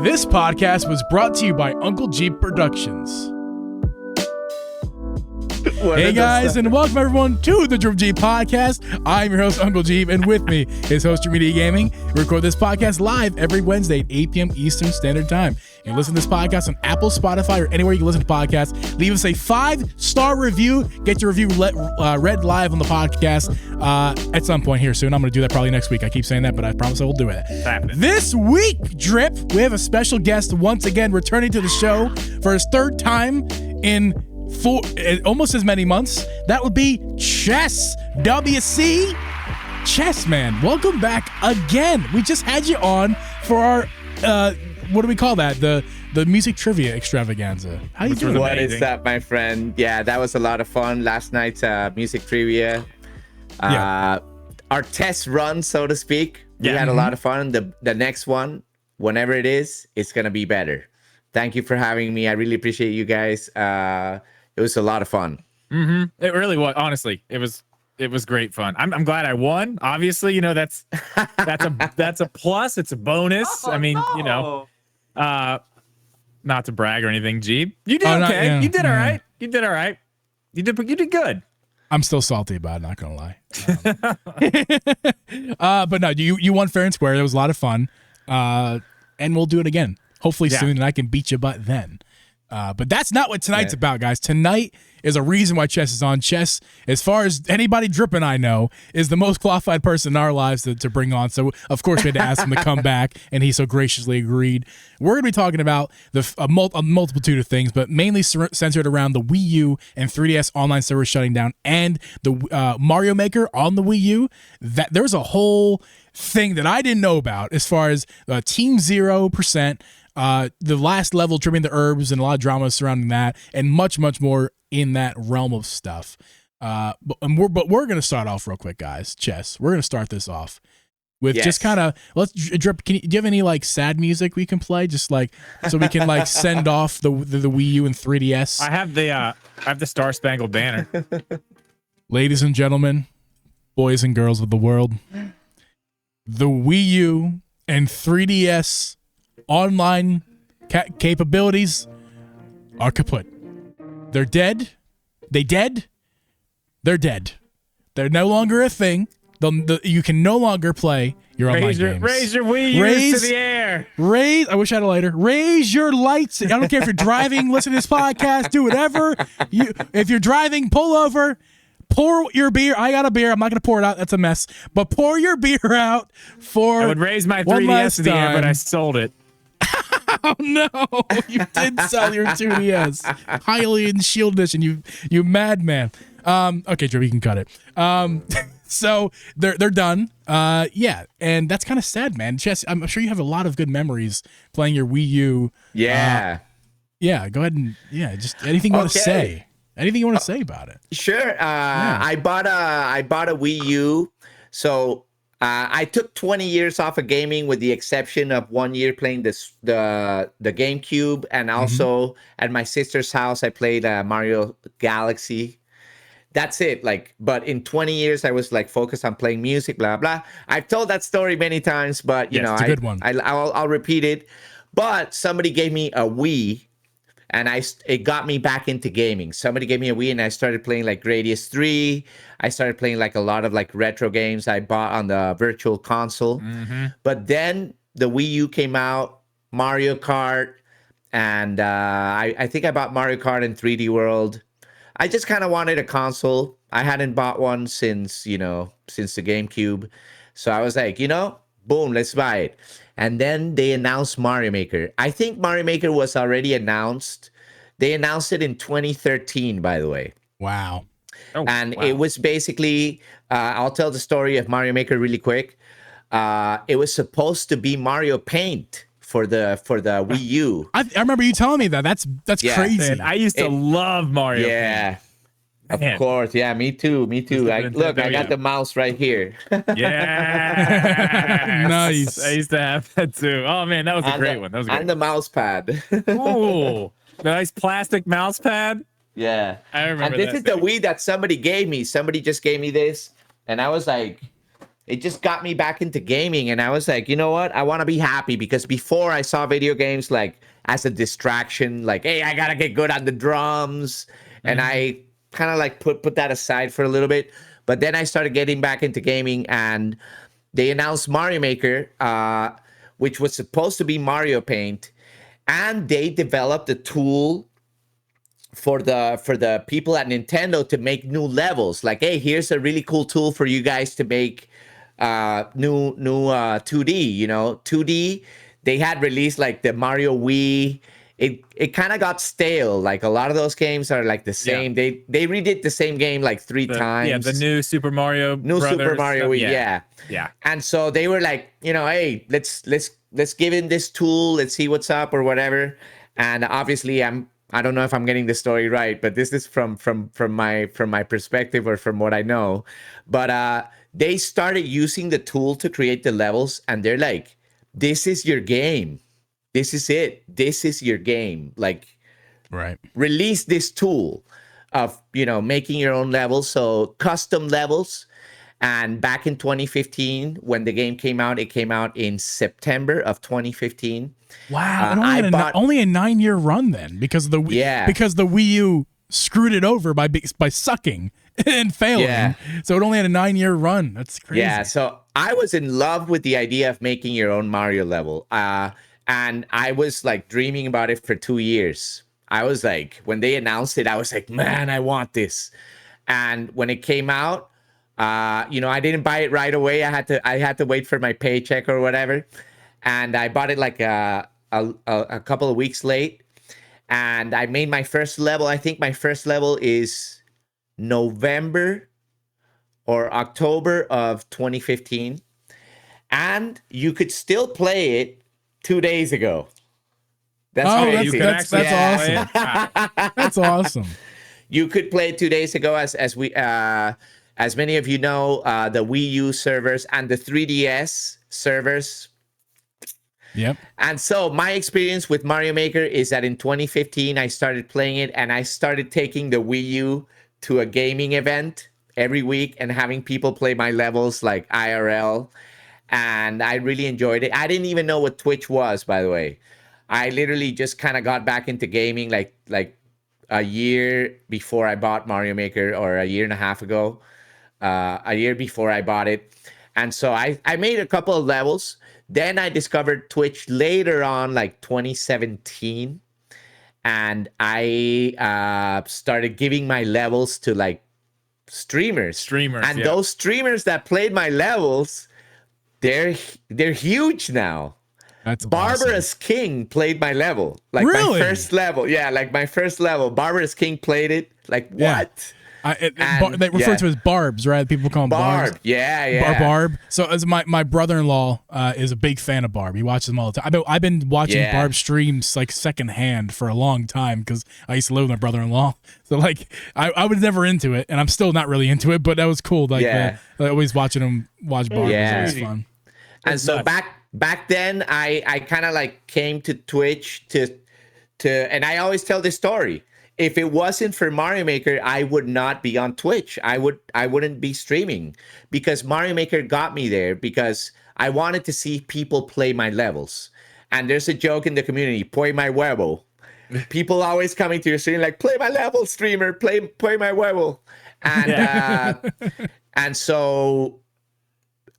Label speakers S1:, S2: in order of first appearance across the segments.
S1: This podcast was brought to you by Uncle Geeb Productions. Hey guys, and welcome everyone to the Geeb podcast. I'm your host, Uncle Geeb, and with me is Host Your Media Gaming. We record this podcast live every Wednesday at 8 p.m. Eastern Standard Time. You can listen to this podcast on Apple, Spotify, or anywhere you can listen to podcasts. Leave us a 5-star review. Get your review read live on the podcast at some point here soon. I'm going to do that probably next week. I keep saying that, but I promise I will do it. This week, Drip, we have a special guest once again returning to the show for his third time in almost as many months. That would be Chess WC. Chess, man, welcome back again. We just had you on for our what do we call that, the music trivia extravaganza. How you doing?
S2: What is up, my friend? Yeah, that was a lot of fun last night's music trivia. Our test run, so to speak. We had a lot of fun. The next one, whenever it is, it's gonna be better. Thank you for having me. I really appreciate you guys. It was a lot of fun.
S3: It really was. Honestly, it was great fun. I'm glad I won. Obviously, you know, that's a plus. It's a bonus. I mean, you know, not to brag or anything, Geeb. You did okay. Yeah. You did all right. You did all right. You did good.
S1: I'm still salty about it, not gonna lie. But no, you won fair and square. It was a lot of fun. And we'll do it again. Hopefully soon, and I can beat your butt then. But that's not what tonight's about, guys. Tonight is a reason why Chess is on. Chess, as far as anybody dripping I know, is the most qualified person in our lives to bring on. So, of course, we had to ask him to come back, and he so graciously agreed. We're going to be talking about a multitude of things, but mainly centered around the Wii U and 3DS online servers shutting down and the Mario Maker on the Wii U. That there's a whole thing that I didn't know about as far as Team 0%, the last level trimming the herbs and a lot of drama surrounding that, and much, much more in that realm of stuff. But we're going to start off real quick, guys. Chess, we're going to start this off with just kind of, let's drip. Do you have any like sad music we can play? Just like, so we can like send off the Wii U and 3DS.
S3: I have the Star Spangled Banner.
S1: Ladies and gentlemen, boys and girls of the world, the Wii U and 3DS online capabilities are kaput. They're dead. They're dead. They're no longer a thing. You can no longer play your online games.
S3: Raise your Wii U to the air.
S1: I wish I had a lighter. Raise your lights. I don't care if you're driving, listen to this podcast, do whatever. If you're driving, pull over. Pour your beer. I got a beer. I'm not going to pour it out. That's a mess. But pour your beer out for.
S3: I would raise my 3DS to the air, but I sold it.
S1: Oh no! You did sell your 2DS. Hylian Shield Edition. You madman. Okay, Joe, you can cut it. So they're done. And that's kind of sad, man. Chess, I'm sure you have a lot of good memories playing your Wii U.
S2: Yeah.
S1: Go ahead and just anything you want to say. Anything you want to say about it?
S2: Sure. I bought a Wii U. So I took 20 years off of gaming, with the exception of 1 year playing the GameCube, and also at my sister's house I played Mario Galaxy. That's it. But in 20 years I was focused on playing music, blah blah. I've told that story many times, but you know,
S1: it's a good one.
S2: I'll repeat it. But somebody gave me a Wii. And it got me back into gaming. Somebody gave me a Wii, and I started playing Gradius 3. I started playing a lot of retro games I bought on the virtual console. But then the Wii U came out, Mario Kart, and I think I bought Mario Kart and 3D World. I just kind of wanted a console. I hadn't bought one since the GameCube. So I was like, boom, let's buy it. And then they announced Mario Maker. I think Mario Maker was already announced. They announced it in 2013, by the way.
S1: Wow.
S2: It was basically, I'll tell the story of Mario Maker really quick. It was supposed to be Mario Paint for the Wii U.
S1: I remember you telling me that. That's crazy.
S3: Man, I used to love Mario Paint.
S2: Of course, yeah, me too. I got the mouse right here.
S3: Yeah,
S1: nice.
S3: I used to have that too. Oh man, that was a great one. That was great.
S2: And the mouse pad.
S3: Oh, nice plastic mouse pad.
S2: Yeah,
S3: I remember.
S2: And this is the Wii that somebody gave me. Somebody just gave me this, and I was like, it just got me back into gaming. And I was like, you know what? I want to be happy, because before I saw video games like as a distraction, like, hey, I gotta get good on the drums. And I kind of like put that aside for a little bit. But then I started getting back into gaming, and they announced Mario Maker, which was supposed to be Mario Paint, and they developed a tool for the people at Nintendo to make new levels. Like, hey, here's a really cool tool for you guys to make new 2D. 2D. They had released like the Mario Wii. It kind of got stale. Like, a lot of those games are like the same. Yeah. They redid the same game like three times.
S3: Yeah, the new Super Mario
S2: Super Mario
S3: stuff.
S2: Wii. Yeah. And so they were like, hey, let's give in this tool. Let's see what's up or whatever. And obviously, I don't know if I'm getting the story right, but this is from my perspective, or from what I know. But they started using the tool to create the levels, and they're like, this is your game. This is it. This is your game. Like,
S1: right.
S2: Release this tool of, making your own levels. So custom levels. And back in 2015, when the game came out, it came out in September of 2015.
S1: Wow, only a 9-year run then, because of the Wii U screwed it over by sucking and failing. Yeah. So it only had a 9-year run. That's crazy.
S2: Yeah, so I was in love with the idea of making your own Mario level. And I was like dreaming about it for 2 years. I was like, when they announced it, I was like, man, I want this. And when it came out, I didn't buy it right away. I had to wait for my paycheck or whatever. And I bought it like a couple of weeks late. And I made my first level. I think my first level is November or October of 2015. And you could still play it 2 days ago.
S1: That's awesome. That's awesome.
S2: You could play it 2 days ago, as many of you know, the Wii U servers and the 3DS servers.
S1: Yep.
S2: And so my experience with Mario Maker is that in 2015, I started playing it, and I started taking the Wii U to a gaming event every week and having people play my levels like IRL. And I really enjoyed it. I didn't even know what Twitch was, by the way. I literally just kind of got back into gaming like a year before I bought Mario Maker, or a year and a half ago. A year before I bought it. And so I made a couple of levels. Then I discovered Twitch later on, like 2017. And I started giving my levels to like streamers. And those streamers that played my levels, they're huge now.
S1: That's
S2: Barbarous
S1: awesome.
S2: King played my level. Like,
S1: really?
S2: My first level. Yeah, like my first level. Barbarous King played it. Like, what?
S1: They refer to as Barbs, right? People call them Barbs.
S2: Yeah.
S1: Barb. So as my brother-in-law is a big fan of Barb. He watches them all the time. I've been watching Barb streams like secondhand for a long time, because I used to live with my brother-in-law. So like I was never into it, and I'm still not really into it, but that was cool. Like always watching him watch Barb was always fun.
S2: And so back then I kind of like came to Twitch to and I always tell this story. If it wasn't for Mario Maker, I would not be on Twitch. I wouldn't be streaming, because Mario Maker got me there, because I wanted to see people play my levels. And there's a joke in the community, "Play my huevo." People always coming to your stream like, "Play my level, streamer, play my huevo." And and so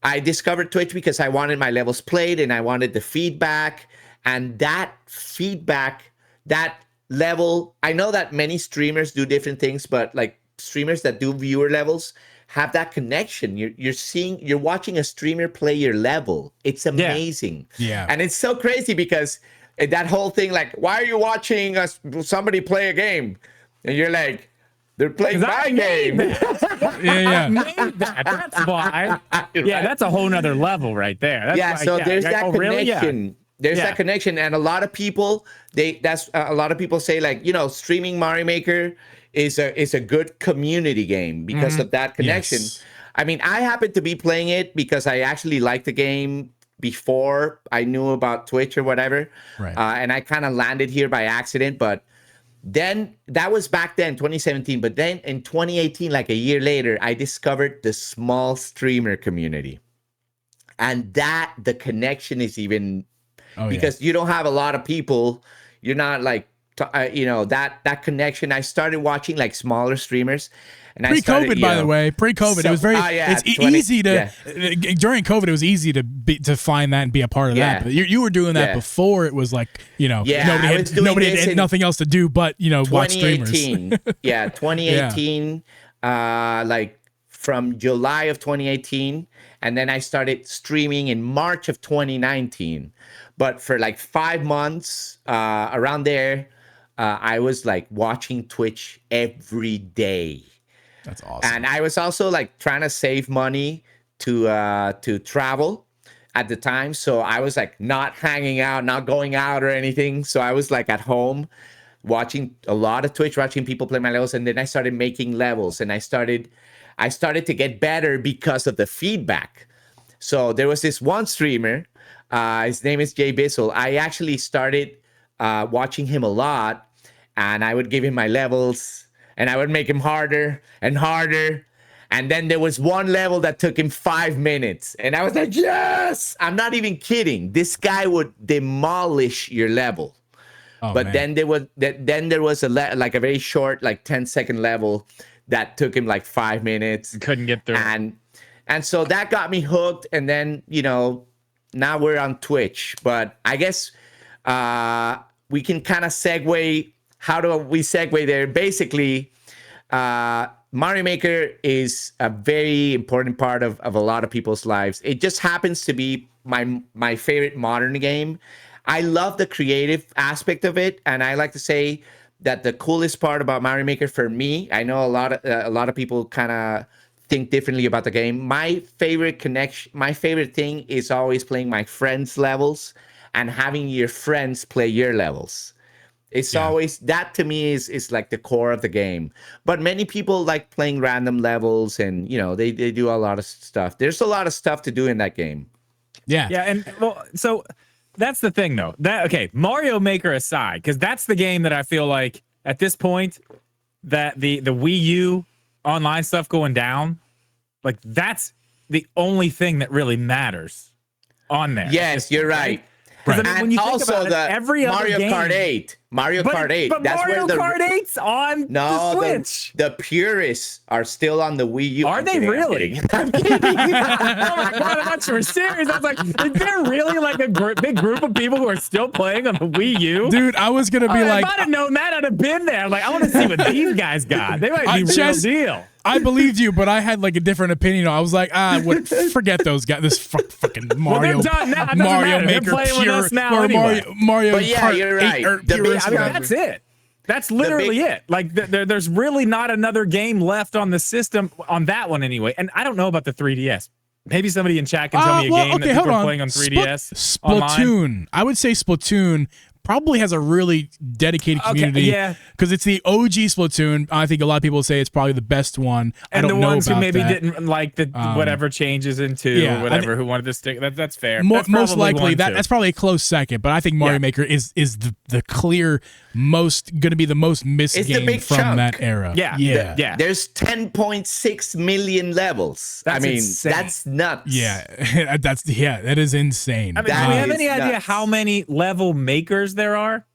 S2: I discovered Twitch because I wanted my levels played, and I wanted the feedback. And that feedback, that level, I know that many streamers do different things, but like streamers that do viewer levels have that connection. You're watching a streamer play your level. It's amazing.
S1: Yeah.
S2: And it's so crazy, because that whole thing, like, why are you watching somebody play a game? And you're like, they're playing my game.
S1: Yeah.
S3: That's why. Yeah, that's a whole nother level right there. That's
S2: there's that connection.
S3: Really? Yeah.
S2: There's that connection, and a lot of people a lot of people say, like, streaming Mario Maker is a good community game because of that connection.
S1: Yes.
S2: I mean, I happen to be playing it because I actually liked the game before I knew about Twitch or whatever,
S1: right?
S2: And I kind of landed here by accident. But then that was back then, 2017. But then in 2018, like a year later, I discovered the small streamer community. and that the connection is even
S1: Oh,
S2: because you don't have a lot of people. You're not like that connection. I started watching like smaller streamers, and I started,
S1: pre-COVID, by the way, pre-COVID, it was very. It's easy to during COVID. It was easy to find that and be a part of that. But you were doing that before. It was like nobody had nothing else to do but watch streamers.
S2: 2018. Like from July of 2018, and then I started streaming in March of 2019. But for like 5 months, around there, I was like watching Twitch every day.
S1: That's awesome.
S2: And I was also like trying to save money to travel at the time. So I was like not hanging out, not going out or anything. So I was like at home watching a lot of Twitch, watching people play my levels. And then I started making levels, and I started to get better because of the feedback. So there was this one streamer, his name is Geeb. I actually started watching him a lot, and I would give him my levels, and I would make him harder and harder. And then there was one level that took him 5 minutes, and I was like, yes! I'm not even kidding. This guy would demolish your level.
S1: Oh,
S2: but
S1: man.
S2: then there was a very short, like 10-second level that took him like 5 minutes.
S3: Couldn't get through.
S2: And so that got me hooked. And then, now we're on Twitch. But I guess we can kind of segue. How do we segue there? Basically, Mario Maker is a very important part of a lot of people's lives. It just happens to be my favorite modern game. I love the creative aspect of it, and I like to say that the coolest part about Mario Maker for me, I know a lot of people kind of think differently about the game. My favorite thing is always playing my friends' levels and having your friends play your levels. It's always that, to me, is like the core of the game. But many people like playing random levels, and they do a lot of stuff. There's a lot of stuff to do in that game.
S1: Yeah,
S3: and so that's the thing, though. Mario Maker aside, because that's the game that I feel like at this point that the Wii U online stuff going down, like that's the only thing that really matters on there.
S2: Yes, you're right.
S3: Right. I mean, when you think
S2: also,
S3: about it, every other
S2: Mario
S3: game,
S2: Kart 8.
S3: But
S2: That's
S3: Mario
S2: where
S3: Kart 8's on the Switch.
S2: The purists are still on the Wii U.
S3: Are they really?
S2: I'm kidding.
S3: Oh my God, I thought you were serious. I was like, is there really like a big group of people who are still playing on the Wii U?
S1: Dude, I was going to be like...
S3: If I'd have known that, I'd have been there. Like, I want to see what these guys got. They might be real deal.
S1: I believed you, but I had like a different opinion. I was like, forget those guys. This fucking Mario,
S3: well, they're done now.
S1: Mario Maker,
S3: pure, now anyway.
S1: Mario
S2: but yeah,
S1: Kart
S2: you're right.
S3: That's it. That's literally it. Like, there's really not another game left on the system on that one anyway. And I don't know about the 3DS. Maybe somebody in chat can tell me a game that people are playing on 3DS.
S1: Splatoon.
S3: Online.
S1: I would say Splatoon probably has a really dedicated community because it's the OG Splatoon. I think a lot of people say it's probably the best one.
S3: And
S1: I don't
S3: the ones
S1: know
S3: who maybe
S1: that.
S3: didn't like the whatever changes into or whatever, who wanted to stick. That's fair.
S1: Most likely that's probably a close second, but I think Mario Maker is the clear going to be the most missed game from that era.
S3: Yeah.
S2: There's 10.6 million levels.
S3: That's insane.
S2: That's nuts.
S1: Yeah, that is insane.
S3: I mean, do we have any idea how many level makers there are?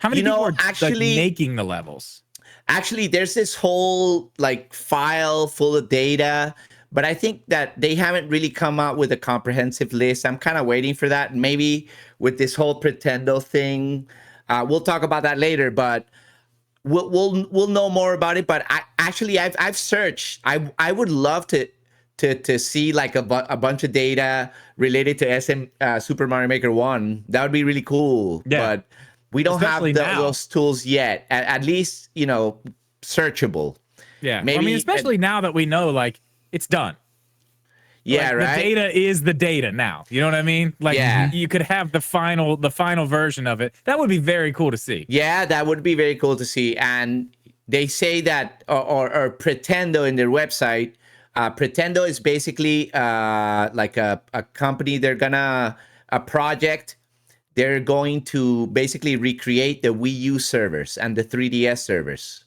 S3: How many people are actually making the levels?
S2: Actually, there's this whole like file full of data, but I think that they haven't really come out with a comprehensive list. I'm kind of waiting for that. Maybe with this whole Pretendo thing, we'll talk about that later. But we'll know more about it. But I've searched. I would love to see like a bunch of data related to Super Mario Maker 1. That would be really cool.
S3: Yeah.
S2: But we don't have those tools yet. At least, searchable.
S3: Yeah.
S2: Maybe,
S3: I mean, especially now that we know, like, it's done.
S2: Yeah,
S3: like,
S2: right.
S3: The data is the data now. You know what I mean? Like, you could have the final version of it. That would be very cool to see.
S2: Yeah, that would be very cool to see. And they say that, or Pretendo in their website, Pretendo is basically like a company. A project. They're going to basically recreate the Wii U servers and the 3DS servers,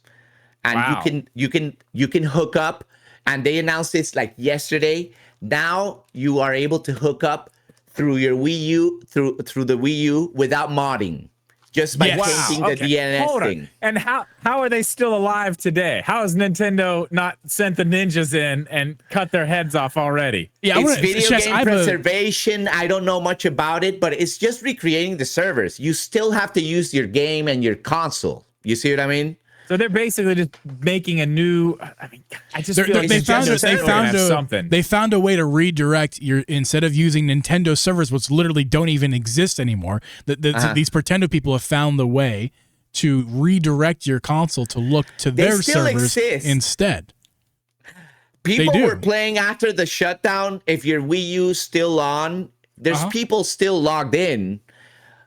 S2: and you can hook up. And they announced this like yesterday Now you are able to hook up through your Wii U through the Wii U without modding, just by changing the DNS thing.
S3: And how are they still alive today? How has Nintendo not sent the ninjas in and cut their heads off already?
S2: Yeah, it's video game preservation. I don't know much about it, but it's just recreating the servers. You still have to use your game and your console. You see what I mean?
S3: So they're basically just making a new. I mean, I just feel like
S1: they found a way to redirect your, instead of using Nintendo servers, which literally don't even exist anymore. These Pretendo people have found the way to redirect your console to look to their servers instead.
S2: People were playing after the shutdown. If your Wii U's still on, there's people still logged in.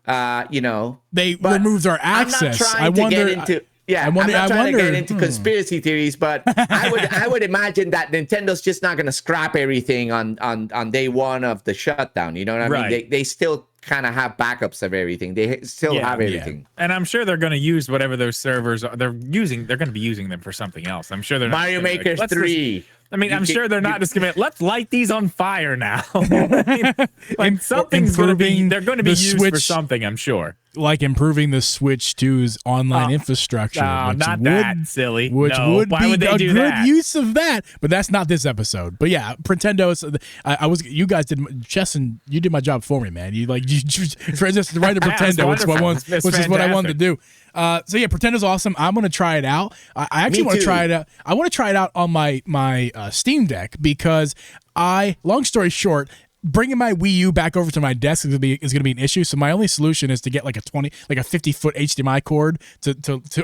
S1: They removed our access.
S2: I'm not trying to get into conspiracy theories, but I would imagine that Nintendo's just not going to scrap everything on day one of the shutdown. You know what I mean? They still kind of have backups of everything. They still have everything.
S3: Yeah. And I'm sure they're going to use whatever those servers are. They're going to be using them for something else. I'm sure they're not
S2: Mario Maker 3.
S3: I'm sure they're not just going to, let's light these on fire now. Something's going to be, they're going to be used for something, I'm sure.
S1: Like improving the Switch 2's online infrastructure.
S3: Silly.
S1: Which would be a good use of that, but that's not this episode. But yeah, Nintendo's. You guys did, Chesson, you did my job for me, man. You transitioned right to Pretendo, which is what I wanted to do. So yeah, Pretendo's awesome. I'm gonna try it out. I actually want to try it out. I want to try it out on my Steam Deck because long story short, bringing my Wii U back over to my desk is gonna be an issue. So my only solution is to get like a 50-foot HDMI cord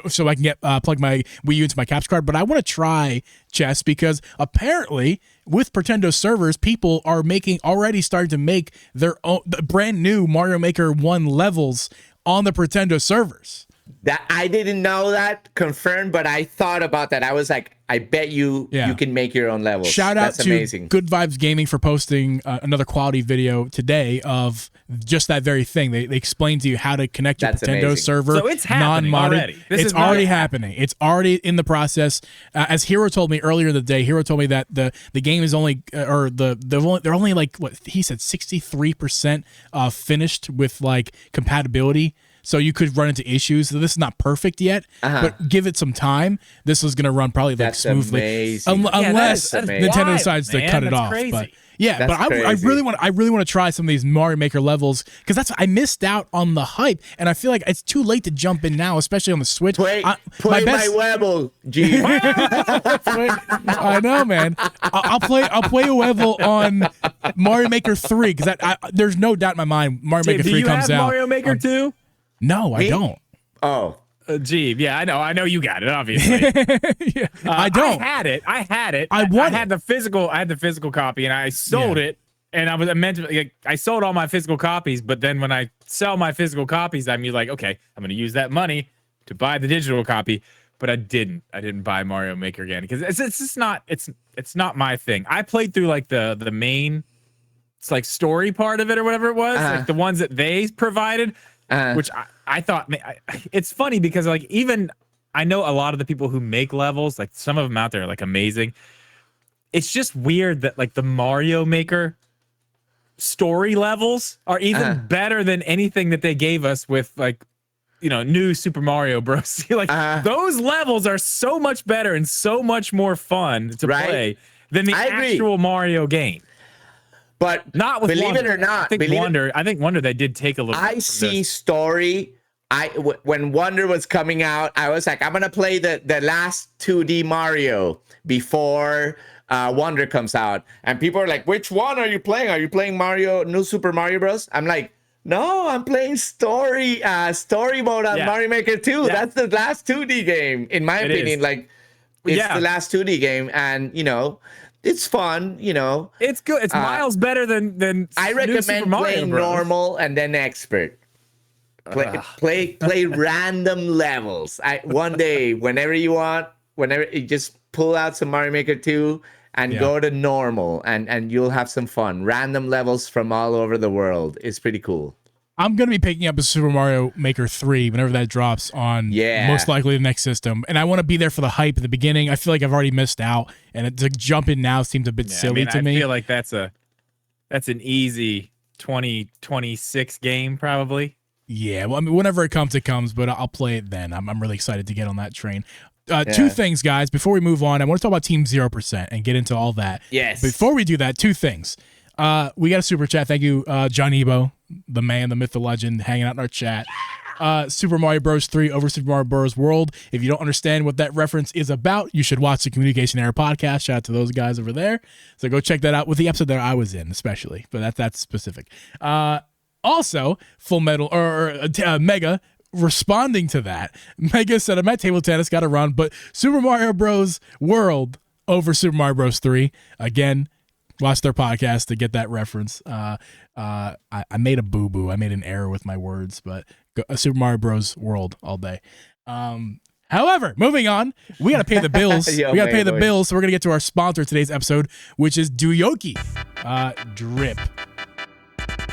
S1: so I can get plug my Wii U into my capture card. But I want to try Chess because apparently with Pretendo servers, people are already starting to make their own brand new Mario Maker 1 levels on the Pretendo servers.
S2: That I didn't know that confirmed, but I thought about that. I was like, I bet you can make your own levels.
S1: Shout out to amazing. Good Vibes Gaming for posting another quality video today of just that very thing. They explain to you how to connect your Pretendo server.
S3: So it's happening already.
S1: It's already happening. It's already in the process. As Hero told me earlier in the day, Hero told me that the game is only, they're only like, what he said, 63% finished with like compatibility. So you could run into issues. So this is not perfect yet, but give it some time. This is going to run probably like smoothly, unless Nintendo decides to cut it off.
S3: Crazy.
S1: But yeah, but I really want to try some of these Mario Maker levels because I missed out on the hype, and I feel like it's too late to jump in now, especially on the Switch.
S2: Play my Wevel, Geeb.
S1: I know, man. I'll play a level on Mario Maker 3 because there's no doubt in my mind Mario Maker 3 comes out.
S3: Do you have Mario Maker 2?
S1: No, I don't.
S2: Oh.
S3: Geeb, yeah, I know you got it, obviously.
S1: Yeah, I don't.
S3: I had it.
S1: I
S3: had the physical copy, and I sold it. And I sold all my physical copies, but then when I sell my physical copies, I'm like, okay, I'm going to use that money to buy the digital copy. But I didn't buy Mario Maker again because it's just not my thing. I played through like the main, it's like story part of it or whatever it was, like the ones that they provided. Which I thought, it's funny because like even I know a lot of the people who make levels, like some of them out there are like amazing. It's just weird that like the Mario Maker story levels are even better than anything that they gave us with like, new Super Mario Bros. Like those levels are so much better and so much more fun to play than the actual Mario game.
S2: But
S3: not with
S2: believe
S3: Wonder.
S2: it or not,
S3: I think Wonder they did take a little.
S2: I see story. When Wonder was coming out, I was like, I'm gonna play the last 2D Mario before Wonder comes out, and people are like, which one are you playing? Are you playing New Super Mario Bros? I'm like, no, I'm playing story mode on Mario Maker 2. Yeah. That's the last 2D game, in my opinion. Like, it's the last 2D game, and it's fun,
S3: It's good. It's miles better than
S2: I recommend playing normal and then expert. Play random levels. One day, whenever you want, whenever you just pull out some Mario Maker 2 and go to normal, and you'll have some fun. Random levels from all over the world is pretty cool.
S1: I'm going to be picking up a Super Mario Maker 3 whenever that drops on most likely the next system. And I want to be there for the hype at the beginning. I feel like I've already missed out. And to jump in now seems a bit silly to me.
S3: I feel like that's an easy 2026 game, probably.
S1: Yeah, well, I mean, whenever it comes, but I'll play it then. I'm really excited to get on that train. Two things, guys, before we move on. I want to talk about Team 0% and get into all that.
S2: Yes.
S1: Before we do that, two things. We got a super chat. Thank you, John Ebo, the man, the myth, the legend, hanging out in our chat. Super Mario Bros. 3 over Super Mario Bros. World. If you don't understand what that reference is about, you should watch the Communication Error podcast. Shout out to those guys over there. So go check that out with the episode that I was in, especially. But that's specific. Also, Full Metal or Mega responding to that. Mega said, "I'm at table tennis, got to run, but Super Mario Bros. World over Super Mario Bros. 3 again." Watch their podcast to get that reference. I made a boo-boo. I made an error with my words, but Super Mario Bros. World all day. However, moving on, we got to pay the bills. We got to pay the bills, so we're going to get to our sponsor today's episode, which is Duyoki Drip.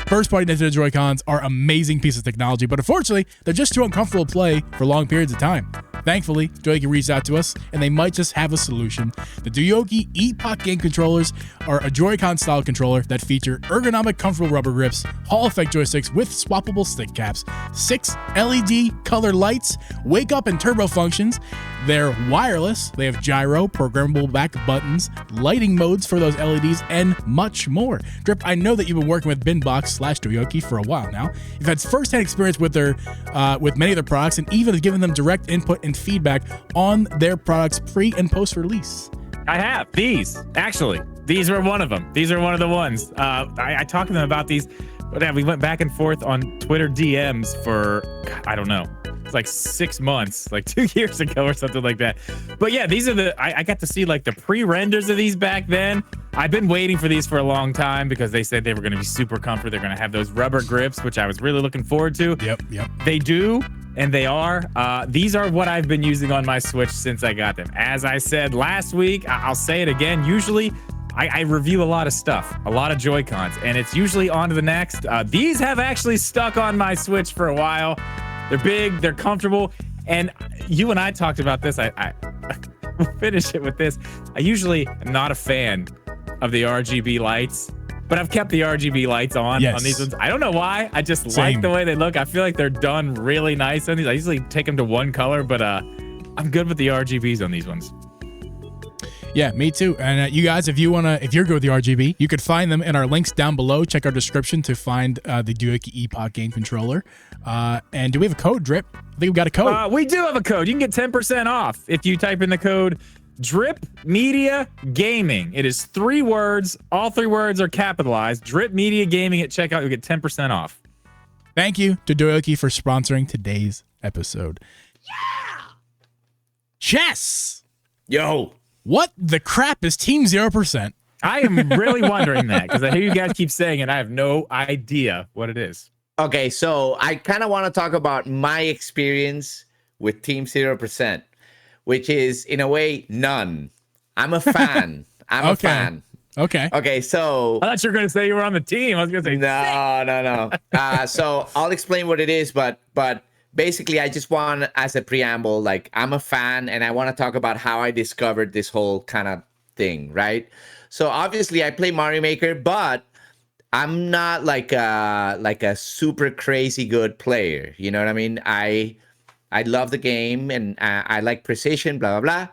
S1: First-party Nintendo Joy-Cons are amazing pieces of technology, but unfortunately, they're just too uncomfortable to play for long periods of time. Thankfully, Duyoki reached out to us, and they might just have a solution. The Duyoki Epoch game controllers are a Joy-Con style controller that feature ergonomic, comfortable rubber grips, Hall effect joysticks with swappable stick caps, 6 LED color lights, wake up and turbo functions. They're wireless. They have gyro, programmable back buttons, lighting modes for those LEDs, and much more. Drip, I know that you've been working with Binbox/Duyoki for a while now. You've had first-hand experience with with many of their products, and even have given them direct input and feedback on their products pre and post release.
S3: I have these were one of them. These are one of the ones. I talked to them about these. We went back and forth on Twitter DMs for, I don't know, it's like 6 months, like 2 years ago or something like that. But yeah, these are I got to see like the pre-renders of these back then. I've been waiting for these for a long time because they said they were going to be super comfy. They're going to have those rubber grips, which I was really looking forward to.
S1: Yep.
S3: They do. And they are. These are what I've been using on my Switch since I got them. As I said last week, I'll say it again. Usually, I review a lot of stuff, a lot of Joy-Cons, and it's usually on to the next. These have actually stuck on my Switch for a while. They're big, they're comfortable, and you and I talked about this. I will finish it with this. I usually am not a fan of the RGB lights, but I've kept the RGB lights on these ones. I don't know why. I just like the way they look. I feel like they're done really nice on these. I usually take them to one color, but I'm good with the RGBs on these ones.
S1: Yeah, me too. And you guys, if you're good with the RGB, you could find them in our links down below. Check our description to find the Duyoki Epoch game controller. And do we have a code, Drip? I think we got a code.
S3: We do have a code. You can get 10% off if you type in the code Drip Media Gaming. It is 3 words. All 3 words are capitalized. Drip Media Gaming at checkout. You'll get 10% off.
S1: Thank you to Duyoki for sponsoring today's episode. Yeah! Chess!
S2: Yo!
S1: What the crap is Team 0%?
S3: I am really wondering that because I hear you guys keep saying it. I have no idea what it is.
S2: Okay, so I kind of want to talk about my experience with Team 0%, which is, in a way, none. I'm a fan. I'm a fan. Okay, so...
S3: I thought you were going to say you were on the team. I was going to say...
S2: No. So I'll explain what it is, but basically, I just want, as a preamble, like, I'm a fan, and I want to talk about how I discovered this whole kind of thing, right? So obviously, I play Mario Maker, but I'm not like a super crazy good player. You know what I mean? I love the game, and I like precision, blah, blah,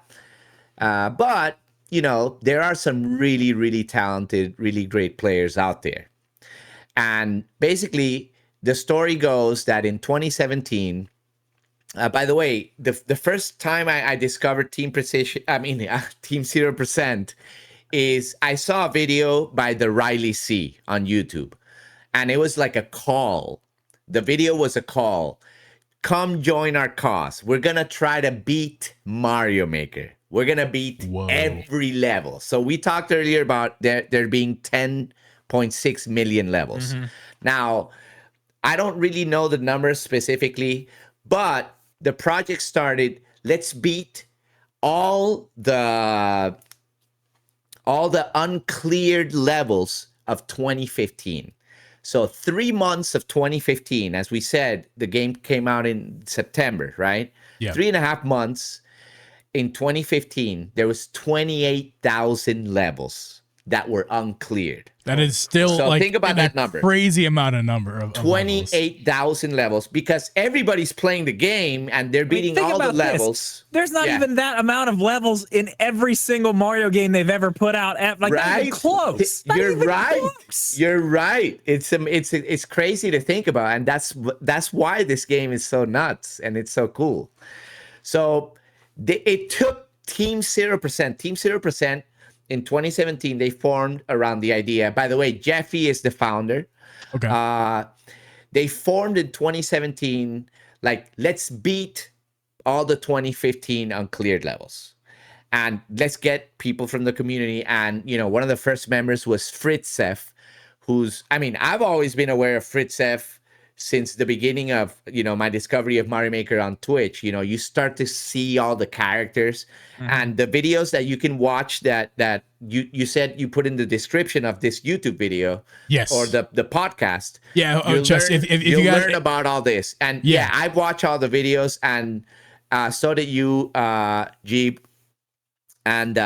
S2: blah. But, you know, there are some really, really talented, really great players out there. And basically... the story goes that in 2017, by the way, the first time I discovered Team 0%, is I saw a video by the Riley C on YouTube, and it was like a call. The video was a call. Come join our cause. We're gonna try to beat Mario Maker. We're gonna beat every level. So we talked earlier about there being 10.6 million levels. Mm-hmm. Now, I don't really know the numbers specifically, but the project started, let's beat all the uncleared levels of 2015. So 3 months of 2015, as we said, the game came out in September, right?
S1: Yeah.
S2: 3.5 months in 2015, there was 28,000 levels that were uncleared.
S1: That is still
S2: So
S1: like
S2: think about that number.
S1: Crazy amount of number of
S2: 28,000 levels because everybody's playing the game and they're beating all the levels.
S3: There's not even that amount of levels in every single Mario game they've ever put out. Like not even close.
S2: You're right. You're right. It's crazy to think about, and that's why this game is so nuts and it's so cool. So it took Team 0%. Team 0%. In 2017, they formed around the idea. By the way, Jeffy is the founder.
S1: Okay.
S2: They formed in 2017, like, let's beat all the 2015 uncleared levels. And let's get people from the community. And, one of the first members was Fritzef, I've always been aware of Fritzef since the beginning of, my discovery of Mario Maker on Twitch. You start to see all the characters and the videos that you can watch that you said you put in the description of this YouTube video.
S1: Yes.
S2: Or the podcast.
S1: Yeah.
S2: If you learn about all this. And I've watched all the videos, and so did you, Geeb. And,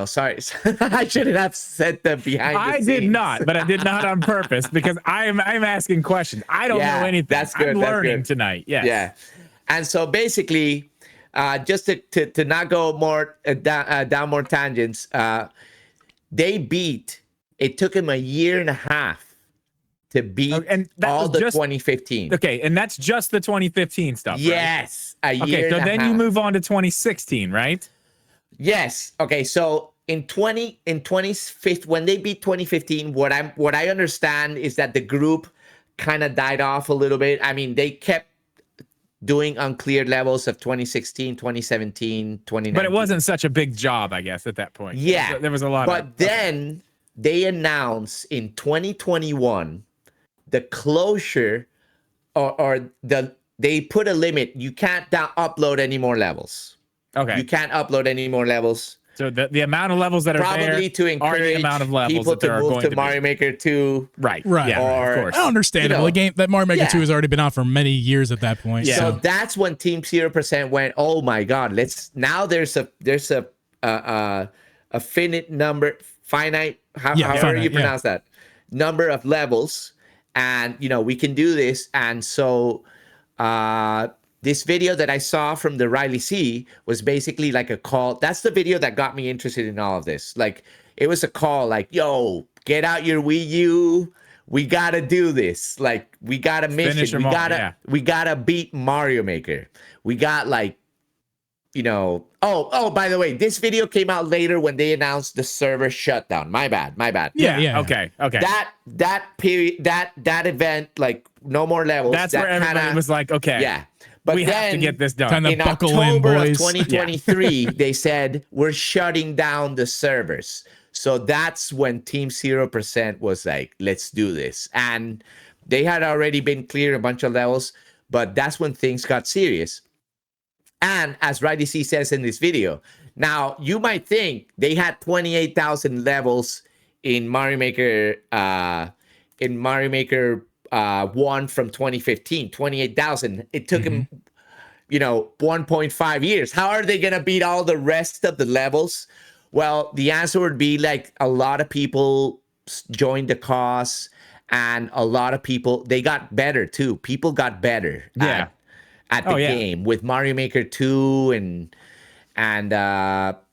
S2: sorry, I shouldn't have said the behind the scenes.
S3: I did not, but I did not on purpose because I'm asking questions. I don't know anything.
S2: That's good.
S3: I'm learning tonight. Yes.
S2: Yeah. And so basically, just to not go more down more tangents, it took him a year and a half to beat all the 2015.
S3: Okay, and that's just the 2015 stuff,
S2: yes,
S3: right?
S2: A year and a half.
S3: So then you move on to 2016, right?
S2: Yes. Okay. So in 2015, when they beat 2015, what I understand is that the group kind of died off a little bit. They kept doing uncleared levels of 2016, 2017, 2019.
S3: But it wasn't such a big job, I guess, at that point.
S2: Yeah.
S3: There was a lot
S2: But then they announced in 2021 the closure they put a limit. You can't upload any more levels.
S3: Okay.
S2: You can't upload any more levels.
S3: So the amount of levels that are
S2: probably to encourage
S3: are the amount of levels
S2: people
S3: that there
S2: to
S3: are
S2: move
S3: going
S2: to
S3: to
S2: Mario Maker 2.
S3: Right.
S1: Right.
S3: Of course.
S1: Understandable. A game that Mario Maker 2 has already been out for many years at that point.
S2: Yeah. So that's when Team 0% went, oh my God, there's a finite number, however you pronounce that, number of levels, and we can do this. And so this video that I saw from the Riley C was basically like a call. That's the video that got me interested in all of this. Like, it was a call like, yo, get out your Wii U. We got to do this. Like, we got a mission. We got to beat Mario Maker. We got by the way, this video came out later when they announced the server shutdown. My bad.
S3: Yeah. Okay.
S2: That period, that event, like, no more levels.
S3: That's where everybody was like, okay.
S2: Yeah. But
S3: we have to get this done.
S1: Time to
S2: in
S1: buckle
S2: October
S1: in, boys.
S2: of 2023, they said, we're shutting down the servers. So that's when Team 0% was like, let's do this. And they had already been cleared a bunch of levels, but that's when things got serious. And as Riley C says in this video, now you might think they had 28,000 levels in Mario Maker, 1 from 2015, 28,000. It took him, 1.5 years. How are they going to beat all the rest of the levels? Well, the answer would be like a lot of people joined the cause, and a lot of people, they got better too. People got better at the game with Mario Maker 2 and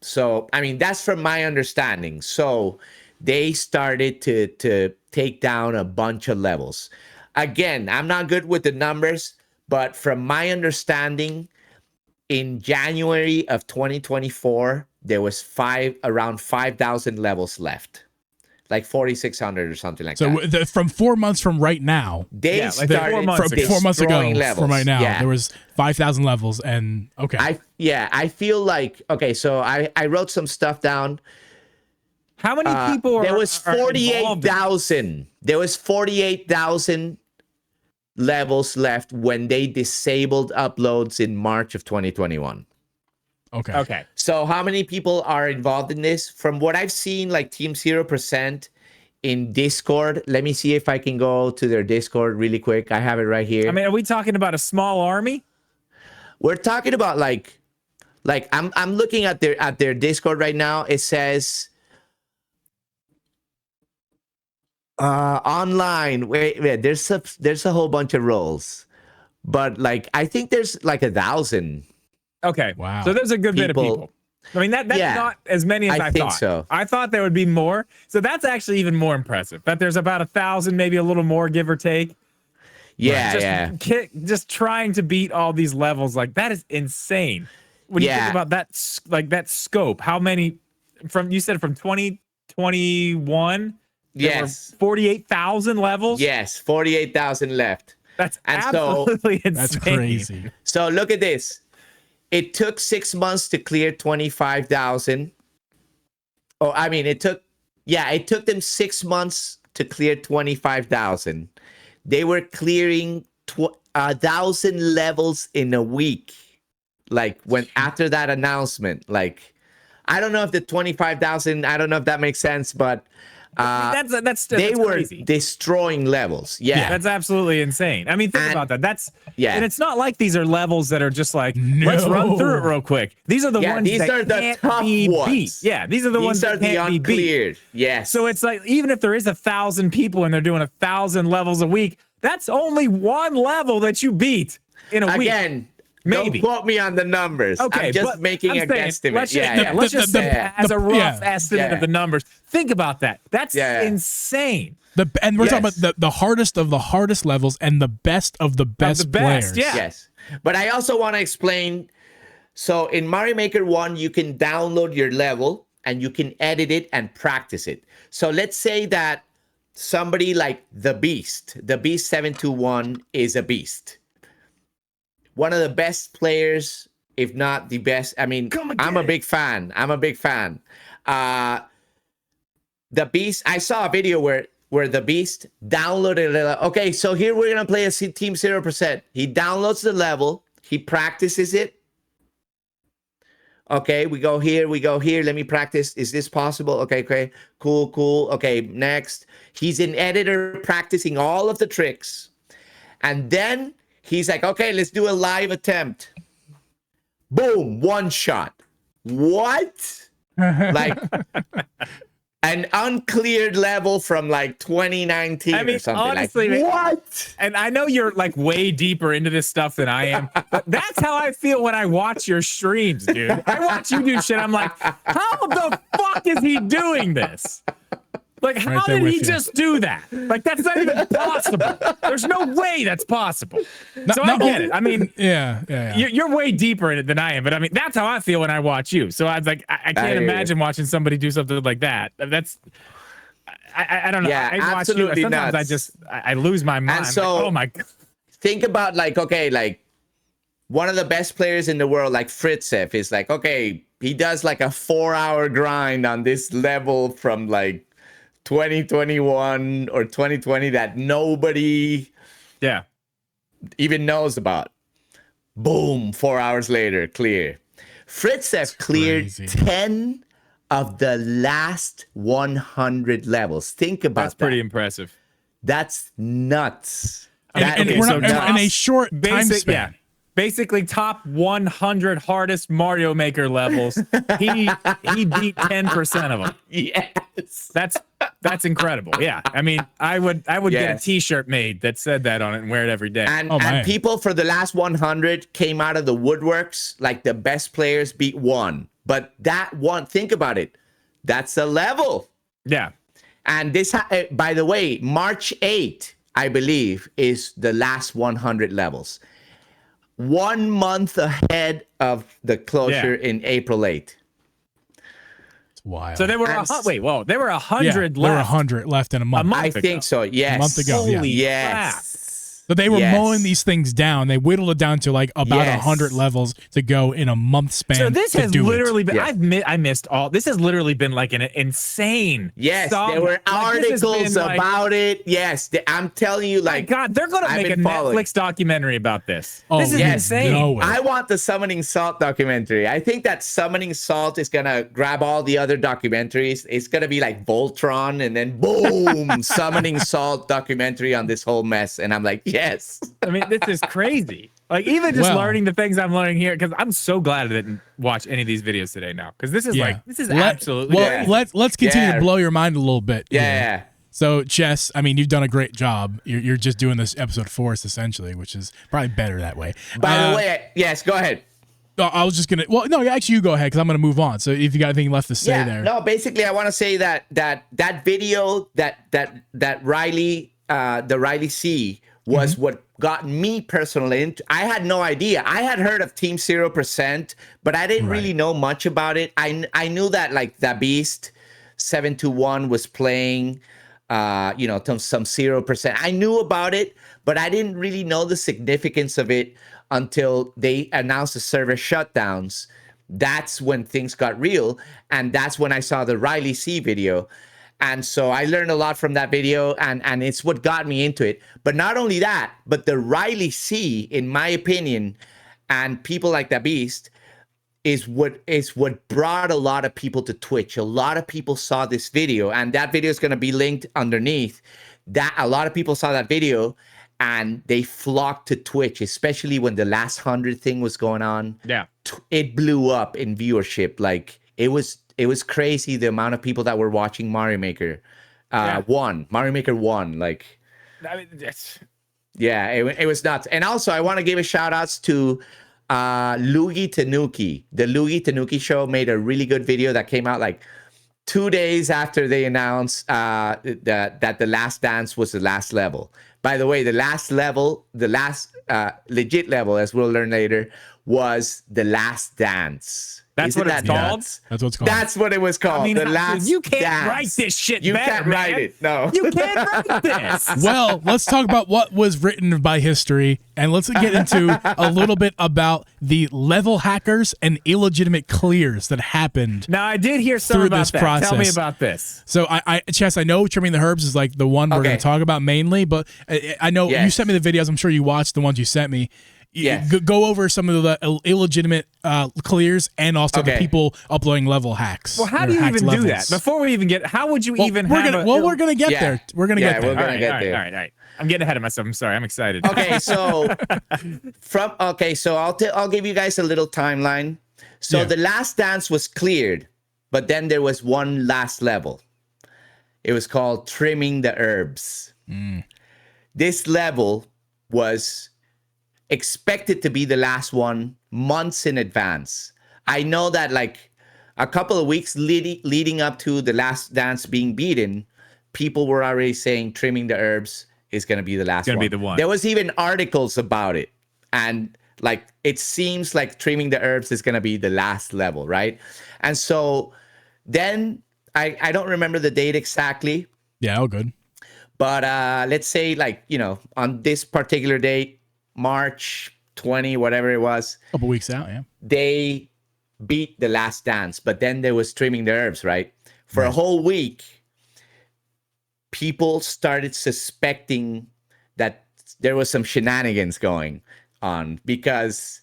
S2: so that's from my understanding. So they started to take down a bunch of levels. Again, I'm not good with the numbers, but from my understanding, in January of 2024, there was around 5,000 levels left, like 4,600 or something like that.
S1: So from 4 months from right now,
S2: they started
S1: 4 months ago
S2: levels.
S1: From right now, there was 5,000 levels, and okay.
S2: I feel like, okay, so I wrote some stuff down.
S3: How many people
S2: there was 48,000. There was 48,000 levels left when they disabled uploads in March of 2021.
S3: Okay.
S2: So how many people are involved in this? From what I've seen, like Team 0% in Discord. Let me see if I can go to their Discord really quick. I have it right here.
S3: I mean, are we talking about a small army?
S2: We're talking about like I'm looking at their Discord right now. It says online. Wait, there's a whole bunch of roles, but like I think there's like 1,000.
S3: Okay.
S1: Wow.
S3: So there's a good bit of people. I mean, that's not as many as I
S2: think
S3: thought.
S2: so.
S3: I thought there would be more. So that's actually even more impressive. That there's about 1,000, maybe a little more, give or take.
S2: Yeah,
S3: Just trying to beat all these levels, like that is insane. When you think about that, like that scope, how many you said from 2021?
S2: Yes.
S3: 48,000 levels?
S2: Yes, 48,000 left.
S3: That's absolutely insane.
S1: That's crazy.
S2: So look at this. It took 6 months to clear 25,000. Oh, I mean, it took them 6 months to clear 25,000. They were clearing 1,000 levels in a week. Like after that announcement, like, I don't know if the 25,000, I don't know if that makes sense, but that's they were
S3: crazy.
S2: Destroying levels. Yeah,
S3: that's absolutely insane. I mean, think about that. And it's not like these are levels that are just like, let's run through it real quick. These are the ones
S2: these
S3: that
S2: are the
S3: can't
S2: tough
S3: be
S2: ones.
S3: beat. Yeah, these are the ones that can't be beat.
S2: Yes.
S3: So it's like, even if there is 1,000 people and they're doing 1,000 levels a week, that's only one level that you beat in a week.
S2: Again,
S3: maybe.
S2: Don't quote me on the numbers.
S3: Okay,
S2: I'm just making a guesstimate.
S3: Let's just say as a rough estimate of the numbers. Think about that. That's insane.
S1: And we're talking about the hardest of the hardest levels and the best of the best players.
S3: Yeah.
S2: Yes. But I also want to explain. So in Mario Maker 1, you can download your level and you can edit it and practice it. So let's say that somebody like the Beast 721 is a beast. One of the best players, if not the best. I mean, I'm a big fan. The Beast, I saw a video where the Beast downloaded it. Okay, so here we're going to play a Team 0%. He downloads the level. He practices it. Okay, we go here. Let me practice. Is this possible? Okay, cool. Okay, next. He's an editor practicing all of the tricks. And then he's like, okay, let's do a live attempt. Boom, one shot. What? Like an uncleared level from like 2019 or something.
S3: Honestly,
S2: like, what?
S3: And I know you're like way deeper into this stuff than I am, but that's how I feel when I watch your streams, dude. I watch you do shit. I'm like, how the fuck is he doing this? Like, how did he just do that? Like, that's not even possible. There's no way that's possible. So I get it. I mean,
S1: yeah.
S3: You're way deeper in it than I am, but I mean, that's how I feel when I watch you. So I was like, I can't imagine watching somebody do something like that. That's, I don't know.
S2: Yeah,
S3: I watch you. Sometimes
S2: nuts.
S3: I lose my mind.
S2: And so,
S3: like, oh my God.
S2: Think about like, okay, like one of the best players in the world, like Fritzev, is like, okay, he does like a 4-hour grind on this level from like 2021 or 2020 that nobody even knows about. Boom, 4 hours later, clear. Fritzev cleared 10 of the last 100 levels. Think about that.
S3: That's pretty impressive.
S2: That's nuts.
S1: And we're not in a short time span.
S3: Yeah. Basically, top 100 hardest Mario Maker levels. He beat 10% of them.
S2: Yes,
S3: that's incredible. Yeah, I mean, I would get a T-shirt made that said that on it and wear it every day.
S2: And people for the last 100 came out of the woodworks. Like the best players beat one, but that one, think about it. That's a level.
S3: Yeah.
S2: And this, by the way, March 8th, I believe, is the last 100 levels. 1 month ahead of the closure in April 8th.
S1: It's wild.
S3: So there were there were 100 left.
S1: There were 100 left in a month.
S2: I think so. Yes.
S1: A month ago.
S3: Holy
S2: yes.
S1: So they were
S2: Yes.
S1: mowing these things down. They whittled it down to like about
S2: Yes.
S1: 100 levels to go in a month span.
S3: So this
S1: to
S3: has
S1: do
S3: literally
S1: it.
S3: been.
S2: Yeah.
S3: I missed all. This has literally been like an insane.
S2: Yes,
S3: saga.
S2: there were
S3: Like, this has
S2: articles
S3: been, like,
S2: about it. Yes, I'm telling you,
S3: my
S2: like,
S3: God, they're gonna
S2: I've
S3: make a
S2: been following.
S3: Netflix documentary about this.
S1: Oh,
S3: This is
S2: yes,
S3: insane.
S1: no way.
S2: I want the Summoning Salt documentary. I think that Summoning Salt is gonna grab all the other documentaries. It's gonna be like Voltron, and then boom, Summoning Salt documentary on this whole mess. And I'm like, yes.
S3: I mean, this is crazy. Like, even just
S1: Well-
S3: learning the things I'm learning here, because I'm so glad I didn't watch any of these videos today now, because this is absolutely
S1: Well,
S3: crazy.
S1: let's continue
S2: Yeah.
S1: to blow your mind a little bit. here.
S2: Yeah.
S1: So, Chess, I mean, you've done a great job. You're just doing this episode for us, essentially, which is probably better that way.
S2: By the way, yes, go ahead.
S1: I was just gonna. Well, no, actually, you go ahead because I'm gonna move on. So, if you got anything left to say there,
S2: No, basically, I want to say that video that Riley, the Riley C, was what got me personally into. I had no idea. I had heard of Team 0%, but I didn't really know much about it. I knew that like the Beast 721 was playing, some 0%. I knew about it, but I didn't really know the significance of it until they announced the server shutdowns. That's when things got real, and that's when I saw the Riley C video. And so I learned a lot from that video, and it's what got me into it. But not only that, but the Riley C, in my opinion, and people like the Beast, is what brought a lot of people to Twitch. A lot of people saw this video, and that video is going to be linked underneath. That a lot of people saw that video, and they flocked to Twitch, especially when the last 100 thing was going on.
S3: Yeah.
S2: It blew up in viewership. Like it was crazy the amount of people that were watching Mario Maker. Mario Maker 1. Like,
S3: I mean, that's,
S2: yeah, it was nuts. And also, I want to give a shout outs to Luigi Tanuki. The Luigi Tanuki show made a really good video that came out like 2 days after they announced that the Last Dance was the last level. By the way, the last legit level, as we'll learn later, was the Last Dance.
S3: That's
S2: Isn't
S3: what it's
S2: that
S3: called?
S2: nuts?
S1: that's what's called.
S2: That's what it was called.
S3: I mean,
S2: the Last
S3: you can't
S2: Dance.
S3: write this shit
S2: You
S3: better,
S2: can't write
S3: man.
S2: it. No.
S3: You can't write this.
S1: Well, let's talk about what was written by history, and let's get into a little bit about the level hackers and illegitimate clears that happened.
S3: Now, I did hear some
S1: Through
S3: about
S1: this
S3: that. Tell me
S1: process.
S3: about this.
S1: So, Chess, I know Trimming the Herbs is like the one we're
S2: Okay.
S1: going to talk about mainly, but I know you
S2: Yes.
S1: sent me the videos. I'm sure you watched the ones you sent me.
S2: Yes.
S1: Go over some of the illegitimate clears and also the
S2: Okay.
S1: people uploading level hacks.
S3: Well, how
S1: or
S3: do you
S1: hacked
S3: even do that?
S1: levels.
S3: Before we even get, how would you
S1: Well,
S3: even
S1: we're
S3: have
S1: gonna, we're gonna get
S2: Yeah.
S1: there. We're gonna
S2: Yeah,
S1: get
S2: we're
S1: there.
S2: gonna
S3: all right,
S2: get
S3: all right,
S2: there.
S3: all right, all right. I'm getting ahead of myself. I'm sorry. I'm excited.
S2: Okay, so I'll give you guys a little timeline. So
S1: Yeah.
S2: the Last Dance was cleared, but then there was one last level. It was called Trimming the Herbs. This level was expected to be the last one months in advance. I know that like a couple of weeks leading up to the Last Dance being beaten, people were already saying Trimming the Herbs is going to be the last
S3: gonna
S2: one.
S3: be the one.
S2: There was even articles about it. And like it seems like Trimming the Herbs is going to be the last level, right? And so then I don't remember the date exactly,
S1: Yeah, all good.
S2: but let's say like, on this particular date, March 20, whatever it was,
S1: Couple weeks out, yeah.
S2: they beat the Last Dance, but then there was Trimming the Herbs, right? For a whole week, people started suspecting that there was some shenanigans going on because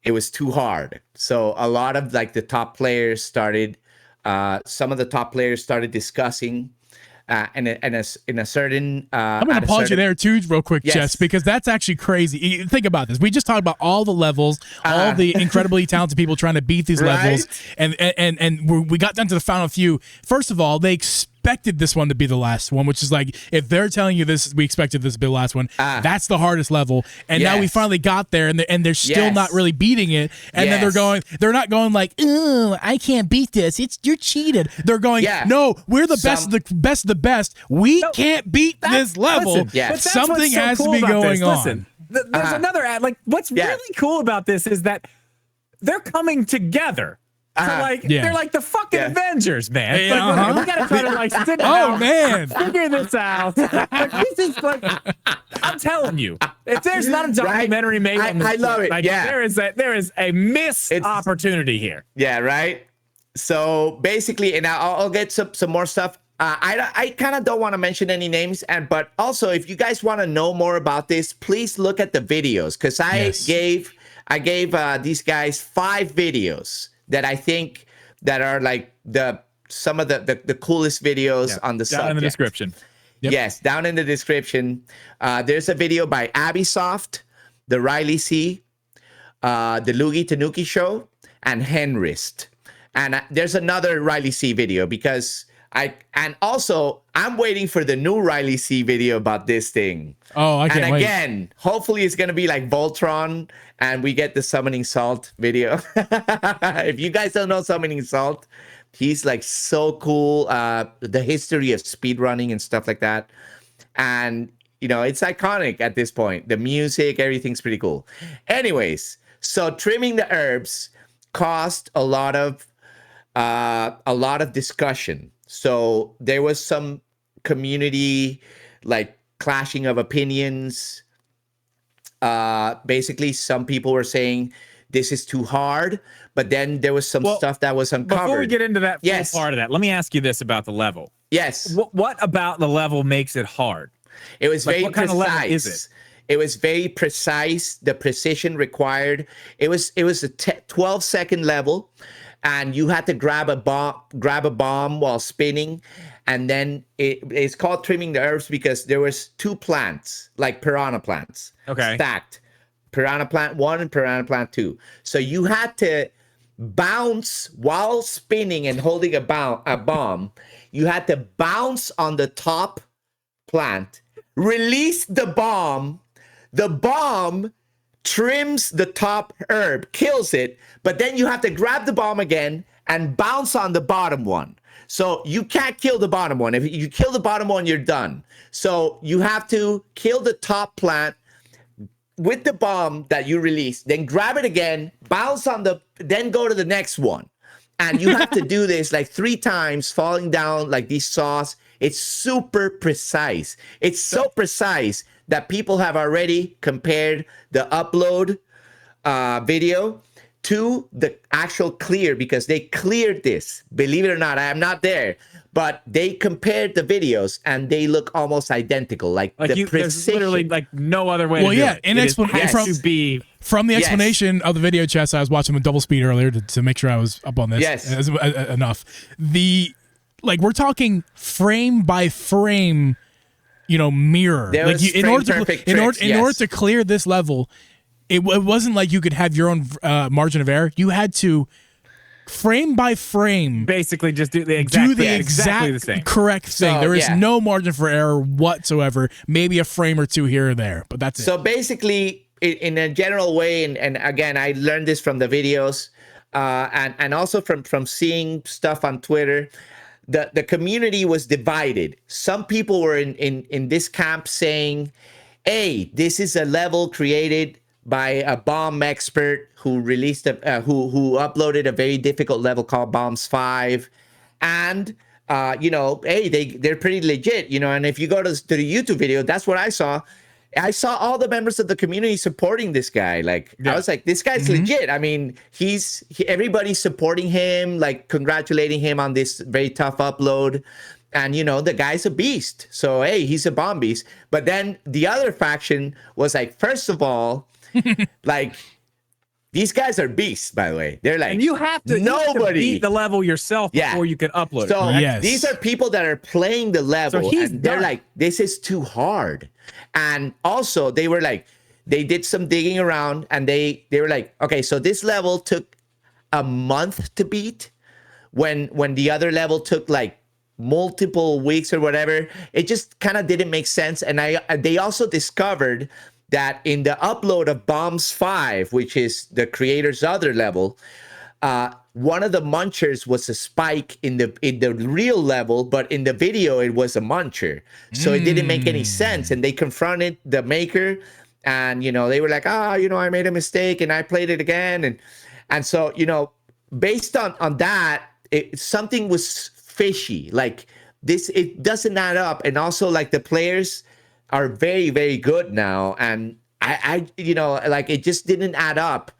S2: it was too hard. So a lot of like the top players started, some of the top players started discussing in a certain.
S1: I'm going to pause you there too, real quick,
S2: Yes.
S1: Jess, because that's actually crazy. Think about this. We just talked about all the levels, all the incredibly talented people trying to beat these
S2: Right?
S1: levels, and we got down to the final few. First of all, they expected this one to be the last one, which is like, if they're telling you this, we expected this to be the last one. That's the hardest level, and now we
S2: Yes.
S1: finally got there, and they're still
S2: Yes.
S1: not really beating it. And then
S2: Yes.
S1: they're not going like, "Ugh, I can't beat this. You're cheated." They're going,
S2: Yeah.
S1: "No, we're the best of the best of the best. We
S3: No,
S1: can't beat this level."
S3: Listen,
S2: Yes.
S3: but that's
S1: Something
S3: what's so
S1: has
S3: cool
S1: to be
S3: about
S1: going
S3: this.
S1: on.
S3: Listen, there's another ad. Like, what's
S2: Yeah.
S3: really cool about this is that they're coming together they're like the fucking Avengers, man.
S1: Yeah,
S3: We gotta try to like sit down, figure this out. Like, this is like, I'm telling you, if there's not a documentary made on this,
S2: I love it.
S3: like, there is a missed opportunity here.
S2: Yeah, right. So basically, and I'll get some more stuff. I kind of don't want to mention any names, but also if you guys want to know more about this, please look at the videos, because I gave these guys 5 videos that I think that are like some of the coolest videos on the subject.
S3: Down in the description.
S2: Yep. Yes, down in the description. There's a video by Abisoft, the Riley C, the Loogie Tanuki Show, and Henrist. And there's another Riley C video because I'm waiting for the new Riley C video about this thing.
S1: Oh, I can't wait.
S2: And again, hopefully it's gonna be like Voltron and we get the Summoning Salt video. If you guys don't know Summoning Salt, he's like so cool. The history of speedrunning and stuff like that. And it's iconic at this point. The music, everything's pretty cool. Anyways, so trimming the herbs caused a lot of discussion. So there was some community like clashing of opinions. Basically, some people were saying this is too hard, but then there was some stuff that was uncovered.
S3: Before we get into that part of that, let me ask you this about the level.
S2: Yes.
S3: What about the level makes it hard?
S2: It was very
S3: what
S2: precise.
S3: Kind of level is it?
S2: It was very precise. The precision required. It was a 12-second level. And you had to grab a bomb while spinning, and then it's called trimming the herbs because there was 2 plants, like piranha plants, stacked, piranha plant 1 and piranha plant 2. So you had to bounce while spinning and holding a bomb. You had to bounce on the top plant, release the bomb. The bomb trims the top herb, kills it, but then you have to grab the bomb again and bounce on the bottom one. So you can't kill the bottom one. If you kill the bottom one, you're done. So you have to kill the top plant with the bomb that you release, then grab it again, bounce on then go to the next one. And you have to do this like 3 times, falling down like these saws. It's super precise. It's so precise that people have already compared the upload video to the actual clear, because they cleared this. Believe it or not, I am not there, but they compared the videos and they look almost identical. Like the precision. There's
S3: literally like no other way to do it.
S1: From the explanation of the video, Chess, I was watching with double speed earlier to make sure I was up on this.
S2: Yes.
S1: Enough. We're talking frame by frame, mirror. In order to clear this level, it wasn't like you could have your own margin of error. You had to frame by frame
S3: basically just do the exactly the same
S1: correct thing.
S2: So,
S1: there is no margin for error whatsoever. Maybe a frame or 2 here or there, but that's it.
S2: So basically, in a general way, and again, I learned this from the videos, and also from seeing stuff on Twitter. The community was divided. Some people were in this camp saying, hey, this is a level created by a bomb expert who released who uploaded a very difficult level called Bombs 5. And hey, they're pretty legit, and if you go to the YouTube video, that's what I saw. I saw all the members of the community supporting this guy. I was like, this guy's legit. I mean, everybody's supporting him, like congratulating him on this very tough upload. And, the guy's a beast. So, hey, he's a bomb beast. But then the other faction was like, first of all, like, these guys are beasts, by the way. They're like,
S3: and you have to beat the level yourself before you can upload it.
S2: So these are people that are playing the level, and they're like, this is too hard. And also, they were like, they did some digging around, and they were like, okay, so this level took a month to beat, when the other level took like multiple weeks or whatever. It just kind of didn't make sense. And they also discovered that in the upload of Bombs 5, which is the creator's other level, one of the munchers was a spike in the real level, but in the video it was a muncher. So it didn't make any sense. And they confronted the maker, and they were like, I made a mistake and I played it again. And so, based on that, something was fishy. Like this, it doesn't add up. And also, like the players are very, very good now, and I like it just didn't add up.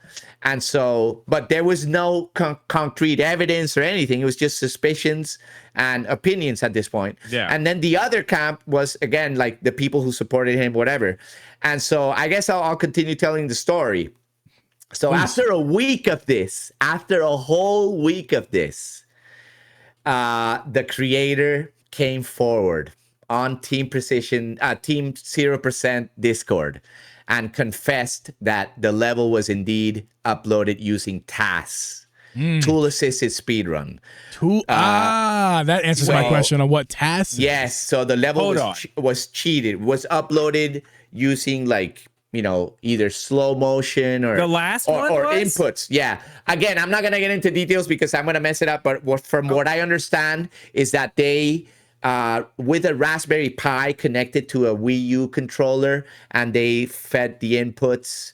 S2: And so, but there was no concrete evidence or anything. It was just suspicions and opinions at this point.
S3: Yeah.
S2: And then the other camp was, again, like the people who supported him, whatever. And so I guess I'll continue telling the story. So after a whole week of this, the creator came forward on Team 0% Discord and confessed that the level was indeed uploaded using TAS, tool assisted speedrun.
S1: That answers my question on what TAS is.
S2: Yes, so the level was cheated, was uploaded using like, either slow motion or
S3: the last one
S2: or
S3: was?
S2: inputs. Yeah. Again, I'm not going to get into details because I'm going to mess it up. But what I understand is that they, with a Raspberry Pi connected to a Wii U controller, and they fed the inputs,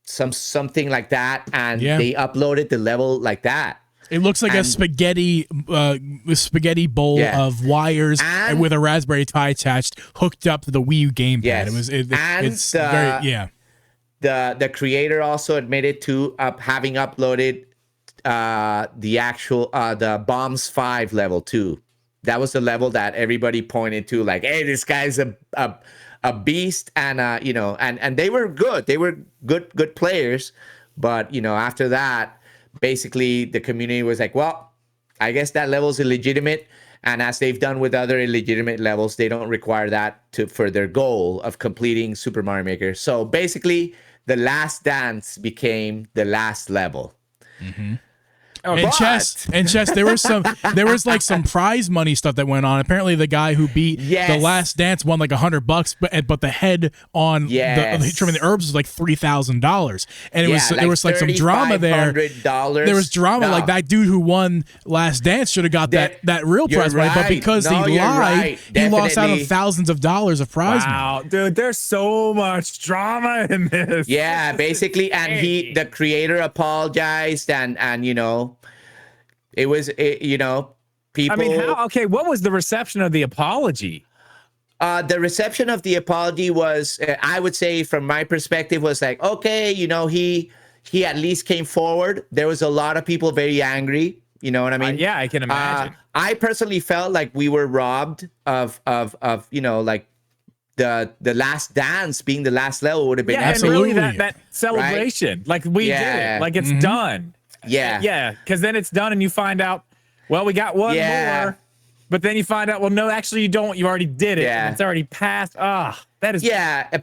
S2: something like that, and they uploaded the level like that.
S1: It looks like a spaghetti bowl of wires with a Raspberry Pi attached, hooked up to the Wii U gamepad.
S2: Yes. The creator also admitted to having uploaded the Bombs 5 level too. That was the level that everybody pointed to, like, hey, this guy's a beast, and and they were good. They were good players, but after that, basically the community was like, well, I guess that level's illegitimate, and as they've done with other illegitimate levels, they don't require that for their goal of completing Super Mario Maker. So basically, the last dance became the last level.
S1: Mm-hmm. And chess, there was like some prize money stuff that went on. Apparently, the guy who beat the last dance won like $100, but the head on trimming the herbs was like $3,000, and there was like some drama there. There was drama, like that dude who won last dance should have got that real prize money, but because he lied, he lost out on thousands of dollars of prize money.
S3: Wow, dude, there's so much drama in this.
S2: Yeah, basically, and the creator apologized, and it was, people.
S3: I mean, what was the reception of the apology?
S2: The reception of the apology was, I would say, from my perspective, was like, okay, he at least came forward. There was a lot of people very angry. You know what I mean?
S3: Yeah, I can imagine.
S2: I personally felt like we were robbed of like the last dance being the last level would have been
S3: absolutely that celebration. Right? Like we did it. Like it's done.
S2: Yeah.
S3: Because then it's done and you find out, well, we got one more, but then you find out, well, no, actually you don't. You already did it. And it's already passed. That is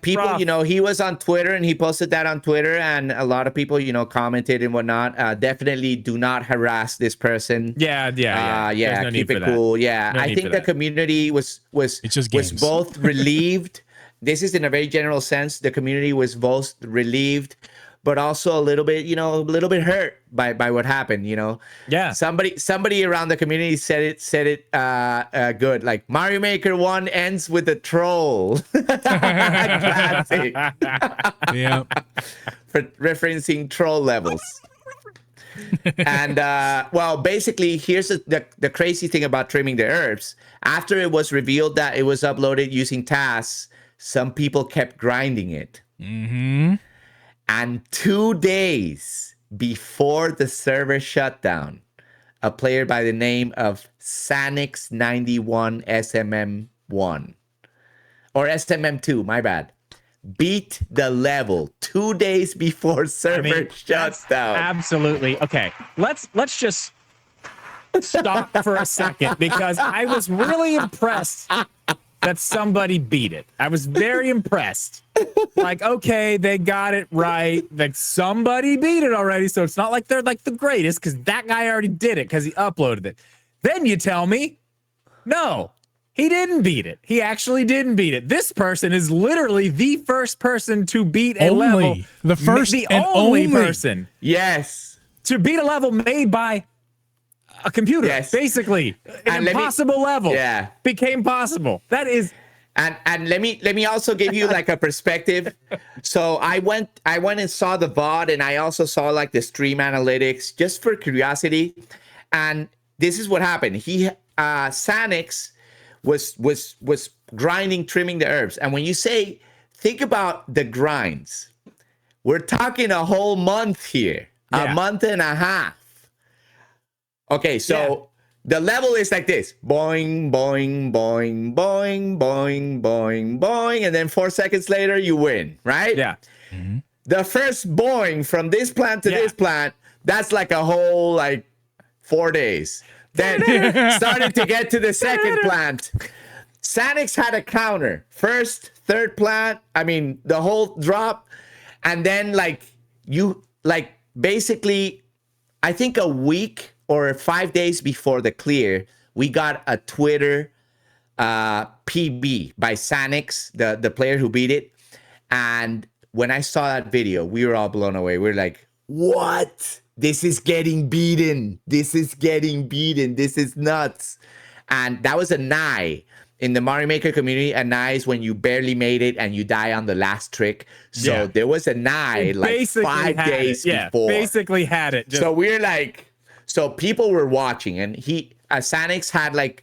S2: people,
S3: rough.
S2: He was on Twitter and he posted that on Twitter, and a lot of people, commented and whatnot. Definitely do not harass this person.
S3: Yeah. No
S2: keep it cool. Yeah.
S3: No
S2: I think the community was both relieved. This is in a very general sense. The community was both relieved, but also a little bit hurt by what happened,
S3: Yeah.
S2: Somebody around the community said it good. Like, Mario Maker 1 ends with a troll. Classic.
S1: Yeah.
S2: For referencing troll levels. And basically, here's the crazy thing about trimming the herbs. After it was revealed that it was uploaded using TAS, some people kept grinding it.
S1: Mm-hmm.
S2: And 2 days before the server shutdown, a player by the name of Sanix91 SMM1 or SMM2, my bad, beat the level 2 days before server shutdown.
S3: Absolutely. Okay, let's just stop for a second, because I was really impressed that somebody beat it. I was very impressed. Like, okay, they got it right. Like, somebody beat it already, so it's not like they're like the greatest, because that guy already did it because he uploaded it. Then you tell me, no, he didn't beat it. He actually didn't beat it. This person is literally the first person to beat a level. The only person.
S2: Yes.
S3: To beat a level made by a computer. Yes. Basically. An impossible level.
S2: Yeah.
S3: Became possible. That is
S2: And let me also give you like a perspective. So I went and saw the VOD, and I also saw like the stream analytics just for curiosity. And this is what happened. Sanix was grinding, trimming the herbs. And when you say, think about the grinds, we're talking a whole month here, a month and a half. Okay, so the level is like this: boing, boing, boing, boing, boing, boing, boing, and then 4 seconds later you win, right?
S3: Yeah.
S1: Mm-hmm.
S2: The first boing from this plant to this plant, that's like a whole like 4 days. Then started to get to the second plant. Sanix had a counter. First, third plant, I mean the whole drop, and then basically, I think a week or 5 days before the clear, we got a Twitter PB by Sanix, the player who beat it. And when I saw that video, we were all blown away. We were like, what? This is getting beaten. This is getting beaten. This is nuts. And that was a nigh. In the Mario Maker community, a nigh is when you barely made it and you die on the last trick. So there was a nigh like 5 days before.
S3: Basically had it.
S2: So we're like, so people were watching, and Sanix had like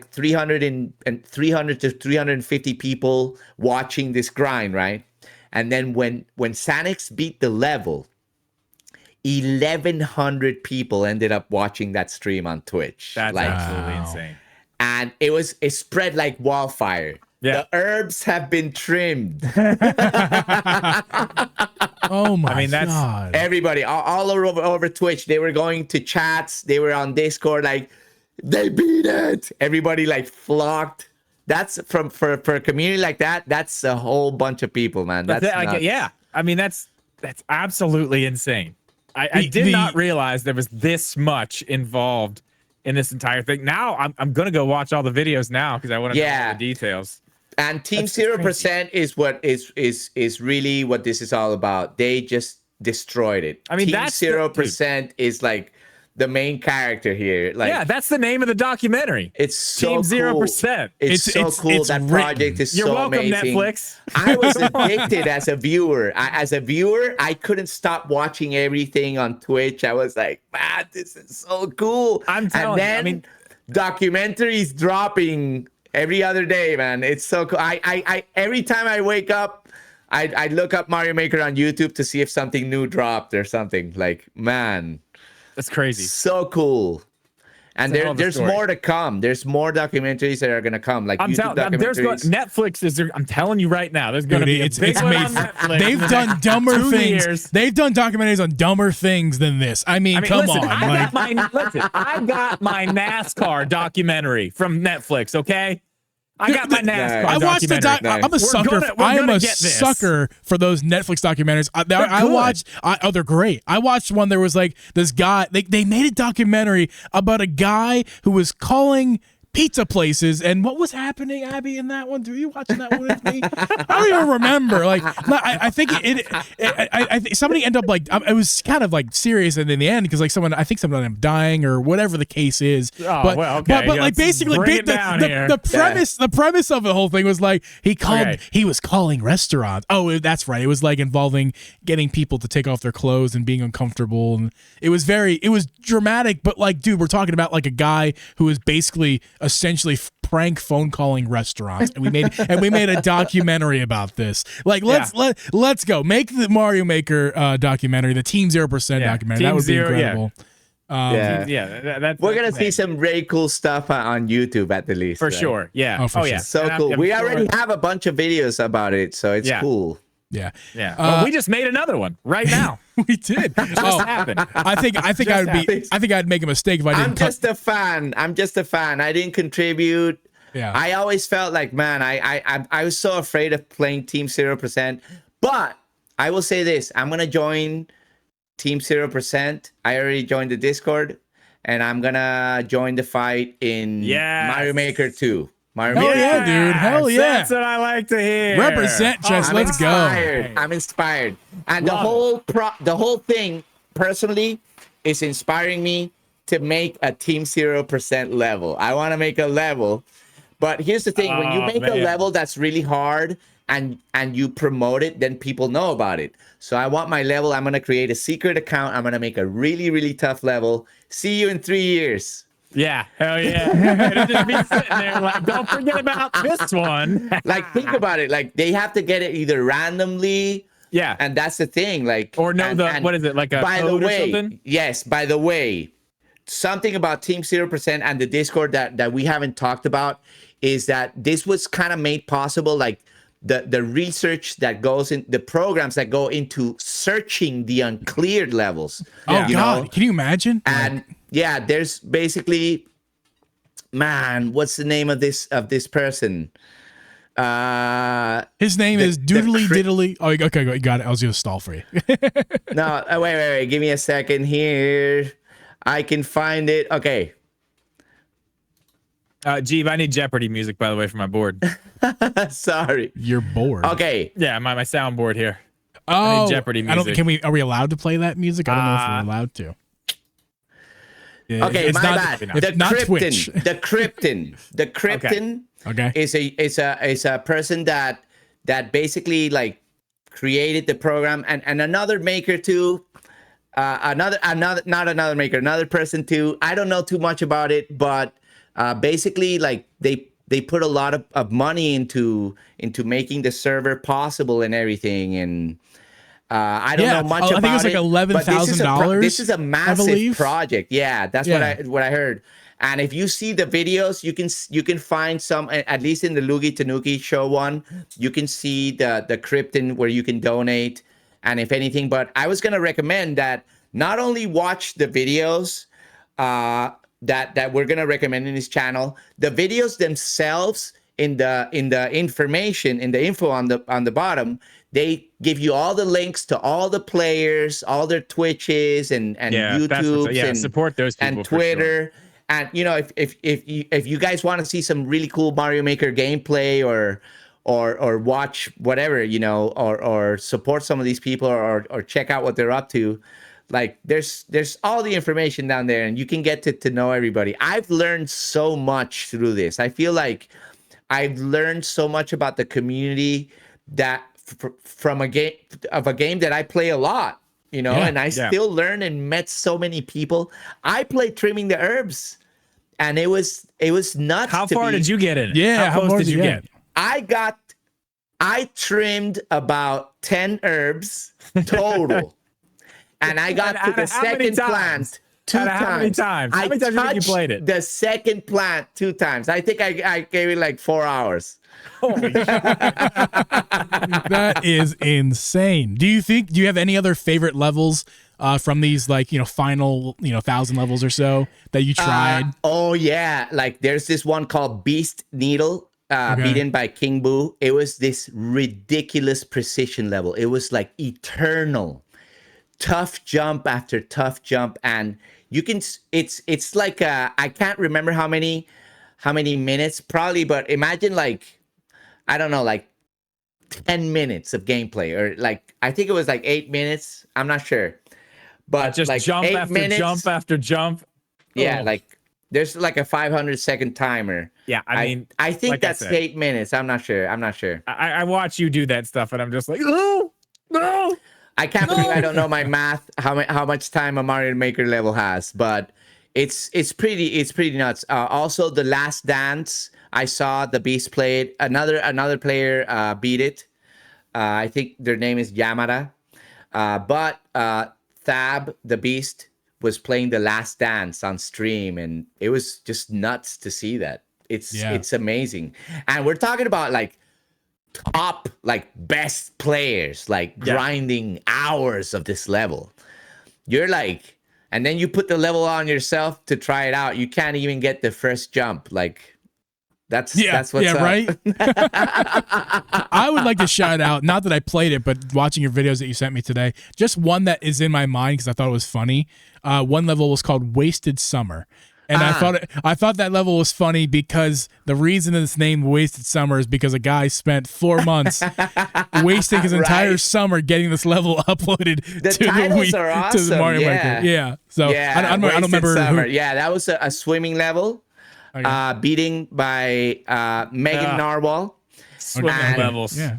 S2: 300 to 350 people watching this grind, right? And then when Sanix beat the level, 1,100 people ended up watching that stream on Twitch.
S3: That's absolutely insane.
S2: And it spread like wildfire.
S3: Yeah.
S2: The herbs have been trimmed.
S1: Oh my God.
S2: Everybody all over Twitch, they were going to chats, they were on Discord, like, they beat it. Everybody like flocked. That's for a community like that, that's a whole bunch of people, man. That's
S3: I mean, that's absolutely insane. I did not realize there was this much involved in this entire thing. Now I'm gonna go watch all the videos now because I want to know all the details.
S2: And Team 0% is what is really what this is all about. They just destroyed it.
S3: I mean,
S2: Team
S3: that's
S2: 0% is like the main character here. Like,
S3: that's the name of the documentary.
S2: It's so
S3: Team 0%.
S2: It's so cool. That project is
S3: You're
S2: so
S3: welcome,
S2: amazing.
S3: Netflix.
S2: I was addicted as a viewer. I couldn't stop watching everything on Twitch. I was like, man, this is so cool.
S3: I'm telling you. I mean,
S2: documentaries dropping every other day, man. It's so cool. I every time I wake up, I look up Mario Maker on YouTube to see if something new dropped or something. Like, man,
S3: that's crazy.
S2: So cool. And there's more to come. There's more documentaries that are gonna come. Like, YouTube documentaries.
S3: Netflix is there. I'm telling you right now, there's gonna be a big one on Netflix.
S1: They've done dumber things. They've done documentaries on dumber things than this. I mean, come
S3: listen,
S1: on.
S3: I got my NASCAR documentary from Netflix. Okay. I got my NASCAR.
S1: I watched the I'm a sucker. I am a sucker for those Netflix documentaries. I watched. They're great. I watched one. There was like this guy. They made a documentary about a guy who was calling pizza places, and what was happening, Abby, in that one? Were you watching that one with me? I don't even remember. Like, I think I think somebody ended up like, it was kind of like serious, and in the end, because like someone ended up dying or whatever the case is.
S3: Oh,
S1: but
S3: well, okay.
S1: But like basically, the premise of the whole thing was like he was calling restaurants. Oh, that's right. It was like involving getting people to take off their clothes and being uncomfortable, and it was dramatic. But like, dude, we're talking about like a guy who was basically essentially prank phone calling restaurants, and we made a documentary about this. Like, let's go make the Mario Maker documentary, the Team 0% documentary. That would be incredible.
S2: We're gonna see some really cool stuff on YouTube at the least,
S3: for sure. Yeah.
S1: Oh, for sure.
S2: So cool. We already have a bunch of videos about it, so it's cool.
S1: Yeah.
S3: Well, we just made another one right now.
S1: We did.
S3: Just happened.
S1: I think I'd make a mistake if I didn't.
S2: I'm just a fan. I didn't contribute.
S1: Yeah.
S2: I always felt like, man, I was so afraid of playing Team 0%. But I will say this: I'm gonna join Team 0%. I already joined the Discord, and I'm gonna join the fight in Mario Maker 2.
S1: Hell yeah, dude. Hell yeah.
S3: That's what I like to hear.
S1: Represent, Chess. Let's go.
S2: I'm inspired. And the whole thing, personally, is inspiring me to make a Team 0% level. I want to make a level, But here's the thing: when you
S3: Oh,
S2: make a
S3: man.
S2: level that's really hard and you promote it, then people know about it. So I want my level. I'm gonna create a secret account. I'm gonna make a really, really tough level. See you in 3 years.
S3: Yeah, hell yeah. It'll just be sitting there like, don't forget about this one.
S2: Like, think about it. Like, they have to get it either randomly.
S3: Yeah.
S2: And that's the thing. Like,
S3: Or no,
S2: and
S3: what is it, like a
S2: by the
S3: code or
S2: way,
S3: something?
S2: yes, by the way, something about Team 0% and the Discord that we haven't talked about is that this was kind of made possible, like the research that goes in, the programs that go into searching the uncleared levels.
S1: Oh,
S2: you
S1: God.
S2: know?
S1: Can you imagine?
S2: And yeah, there's basically, man, what's the name of this person?
S1: His name is Doodly Diddly. Oh, okay, you got it. I was going to stall for you.
S2: No, wait. Give me a second here. I can find it. Okay.
S3: Geeb, I need Jeopardy music, by the way, for my board.
S2: Sorry.
S1: You're bored.
S2: Okay.
S3: Yeah, my soundboard here.
S1: Oh,
S3: I need Jeopardy music.
S1: Are we allowed to play that music? I don't know if we're allowed to.
S2: Okay,
S1: it's
S2: my
S1: not,
S2: bad.
S1: It's
S2: The
S1: not
S2: Krypton.
S1: Twitch.
S2: The Krypton. The Krypton
S1: Okay.
S2: is a person that basically like created the program, and another maker too. Another person too. I don't know too much about it, but basically like they put a lot of money into making the server possible and everything, and I don't know much about it.
S1: I think it's like $11,000.
S2: This is a massive project. Yeah, that's what I heard. And if you see the videos, you can find some, at least in the Luigi Tanuki show one, you can see the Krypton where you can donate, and if anything. But I was gonna recommend that not only watch the videos that we're gonna recommend in this channel, the videos themselves in the information, in the info on the bottom, they give you all the links to all the players, all their Twitches and YouTubes and
S3: support those people
S2: and Twitter.
S3: For sure.
S2: And you know, if you guys want to see some really cool Mario Maker gameplay or watch whatever, you know, or support some of these people or check out what they're up to, like there's all the information down there, and you can get to know everybody. I've learned so much through this. I feel like I've learned so much about the community that from a game that I play a lot, you know, and I still learn and met so many people. I played Trimming the Herbs, and it was nuts.
S3: How far did you get in?
S1: Yeah,
S3: how close did you get?
S2: I trimmed about 10 herbs total. And I got to the second plant 2 times.
S3: How many times? How many times do you think you played it?
S2: The second plant 2 times. I think I gave it like 4 hours.
S3: Holy shit.
S1: That is insane. Do you have any other favorite levels from these, like, you know, final, you know, 1,000 levels or so that you tried?
S2: Oh yeah, like there's this one called Beast Needle, beaten by King Boo. It was this ridiculous precision level. It was like eternal, tough jump after tough jump, and you can. It's like I can't remember how many minutes probably, but imagine like, I don't know, like 10 minutes of gameplay, or like I think it was like 8 minutes. I'm not sure, but
S3: just
S2: like
S3: jump after
S2: minutes,
S3: jump after jump.
S2: Yeah, like there's like a 500-second timer.
S3: Yeah, I mean,
S2: I think
S3: like
S2: that's 8 minutes. I'm not sure.
S3: I watch you do that stuff, and I'm just like, oh no.
S2: I can't believe I don't know my math. How much time a Mario Maker level has, but it's pretty nuts. Also, the Last Dance, I saw the Beast play it. Another player beat it. I think their name is Yamada. But Thab, the Beast, was playing the Last Dance on stream, and it was just nuts to see that. It's amazing. And we're talking about like top, like best players, like grinding hours of this level. You're like, and then you put the level on yourself to try it out. You can't even get the first jump. Like that's what's up.
S1: Right. I would like to shout out, not that I played it, but watching your videos that you sent me today, just one that is in my mind because I thought it was funny. One level was called Wasted Summer. And I thought that level was funny because the reason it's named Wasted Summer is because a guy spent 4 months wasting his entire summer getting this level uploaded to the Mario Maker. Yeah. So I don't remember.
S2: Yeah, that was a swimming level. beating by Megan Narwhal.
S3: Swimming
S2: And-
S3: levels.
S1: Yeah.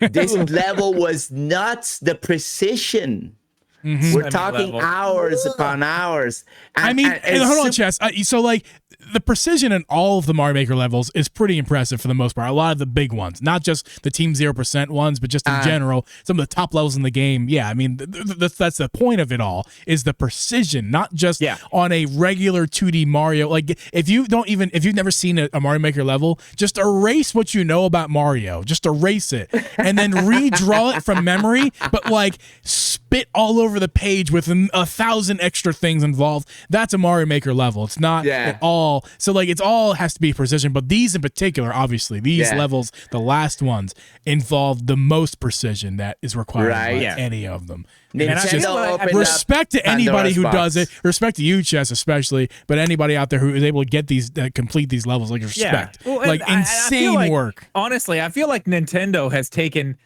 S2: This level was nuts. The precision. We're
S3: Swimming
S2: talking
S3: level.
S2: hours upon hours. And,
S1: I mean,
S2: and
S1: hold on,
S2: sup-
S1: Chess. So, like, the precision in all of the Mario Maker levels is pretty impressive for the most part. A lot of the big ones, not just the Team 0% ones, but just in general, some of the top levels in the game. Yeah, I mean, that's the point of it all, is the precision, not just on a regular 2D Mario. Like, if you've never seen a Mario Maker level, just erase what you know about Mario. Just erase it. And then redraw it from memory, but, like, spit all over the page with 1,000 extra things involved. That's a Mario Maker level. It's not at all. So, like, it's all has to be precision, but these in particular, obviously, these levels, the last ones, involve the most precision that is required by any of them. And it's just respect to anybody who does it. Respect to you, Chess, especially, but anybody out there who is able to get these, complete these levels, like, respect.
S3: Yeah. Well,
S1: like, insane work.
S3: Honestly, I feel like Nintendo has taken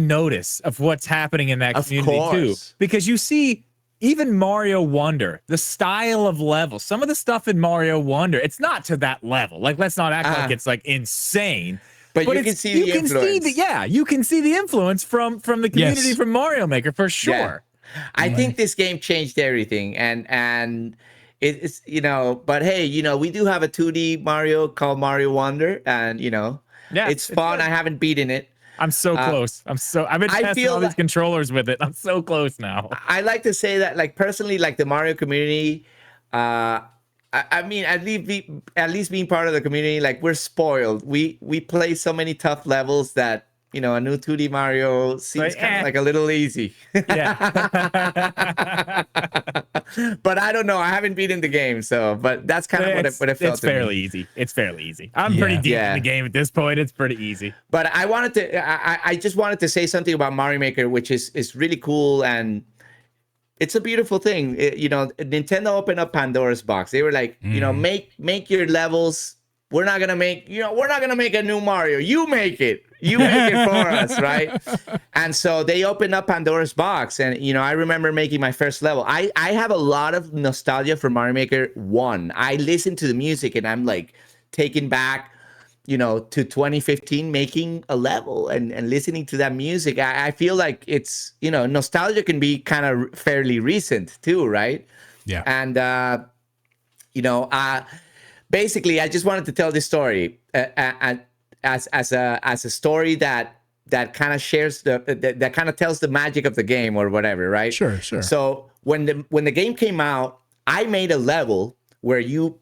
S3: notice of what's happening in that community too, because you see even Mario Wonder, the style of level, some of the stuff in Mario Wonder, it's not to that level. Like, let's not act like it's like insane.
S2: But you can see the influence.
S3: You can see the influence from the community from Mario Maker for sure.
S2: Yeah. I think this game changed everything, and it's but hey, we do have a 2D Mario called Mario Wonder, and it's fun. I haven't beaten it.
S3: I'm so close. I've been testing all these controllers with it. I'm so close now.
S2: I like to say that, like, personally, like, the Mario community, I mean, at least being part of the community, like, we're spoiled. We play so many tough levels that, a new 2D Mario seems kind of like a little easy.
S3: Yeah.
S2: But I don't know. I haven't beaten the game, but that's kind of what it felt to me.
S3: It's fairly easy. It's fairly easy. I'm pretty deep in the game at this point. It's pretty easy.
S2: But I just wanted to say something about Mario Maker, which is really cool, and it's a beautiful thing. Nintendo opened up Pandora's box. They were like, make your levels. We're not gonna make a new Mario. You make it. You make it for us, right? And so they opened up Pandora's box, and I remember making my first level. I have a lot of nostalgia for Mario Maker 1. I listen to the music and I'm like taken back, to 2015, making a level and listening to that music. I feel like it's, nostalgia can be kind of fairly recent too, right?
S1: Yeah.
S2: And basically, I just wanted to tell this story as a story that kind of shares that kind of tells the magic of the game or whatever, right?
S1: Sure.
S2: So when the game came out, I made a level where you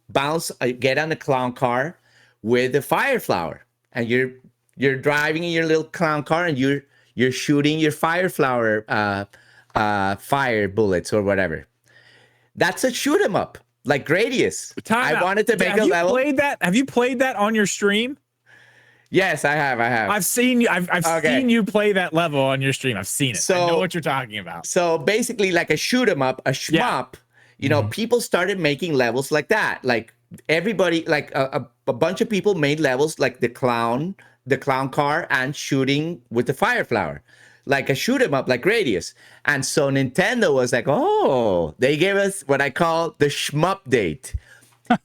S2: get on the clown car with the fire flower, and you're driving in your little clown car, and you're shooting your fire flower fire bullets or whatever. That's a shoot 'em up. Like Gradius. I wanted to make a level.
S3: Have you played that on your stream?
S2: Yes, I have.
S3: I've seen you. I've seen you play that level on your stream. I've seen it. So, I know what you're talking about.
S2: So basically, like a shoot 'em up, a shmup. People started making levels like that. Like everybody, like a bunch of people made levels like the clown car, and shooting with the fire flower. Like a shoot 'em up, like Gradius. And so Nintendo was like, oh, they gave us what I call the shmup date.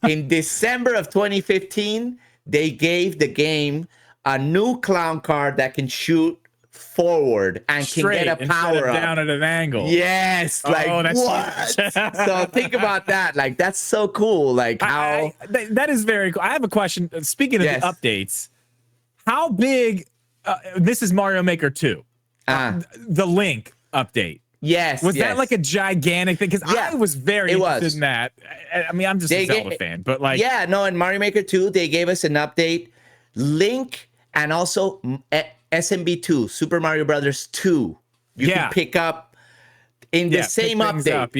S2: In December of 2015, they gave the game a new clown car that can shoot forward and
S3: straight,
S2: can get a power up
S3: down at an angle.
S2: Yes, like what? So think about that. Like, that's so cool. Like how
S3: that is very cool. I have a question. Speaking of the updates, how big? This is Mario Maker 2. The Link update.
S2: Yes.
S3: Was that like a gigantic thing? Because I was very interested in that. I mean, I'm just a Zelda fan, but like.
S2: Yeah, no, in Mario Maker 2, they gave us an update. Link and also SMB2, Super Mario Brothers 2. You can pick up in the same update.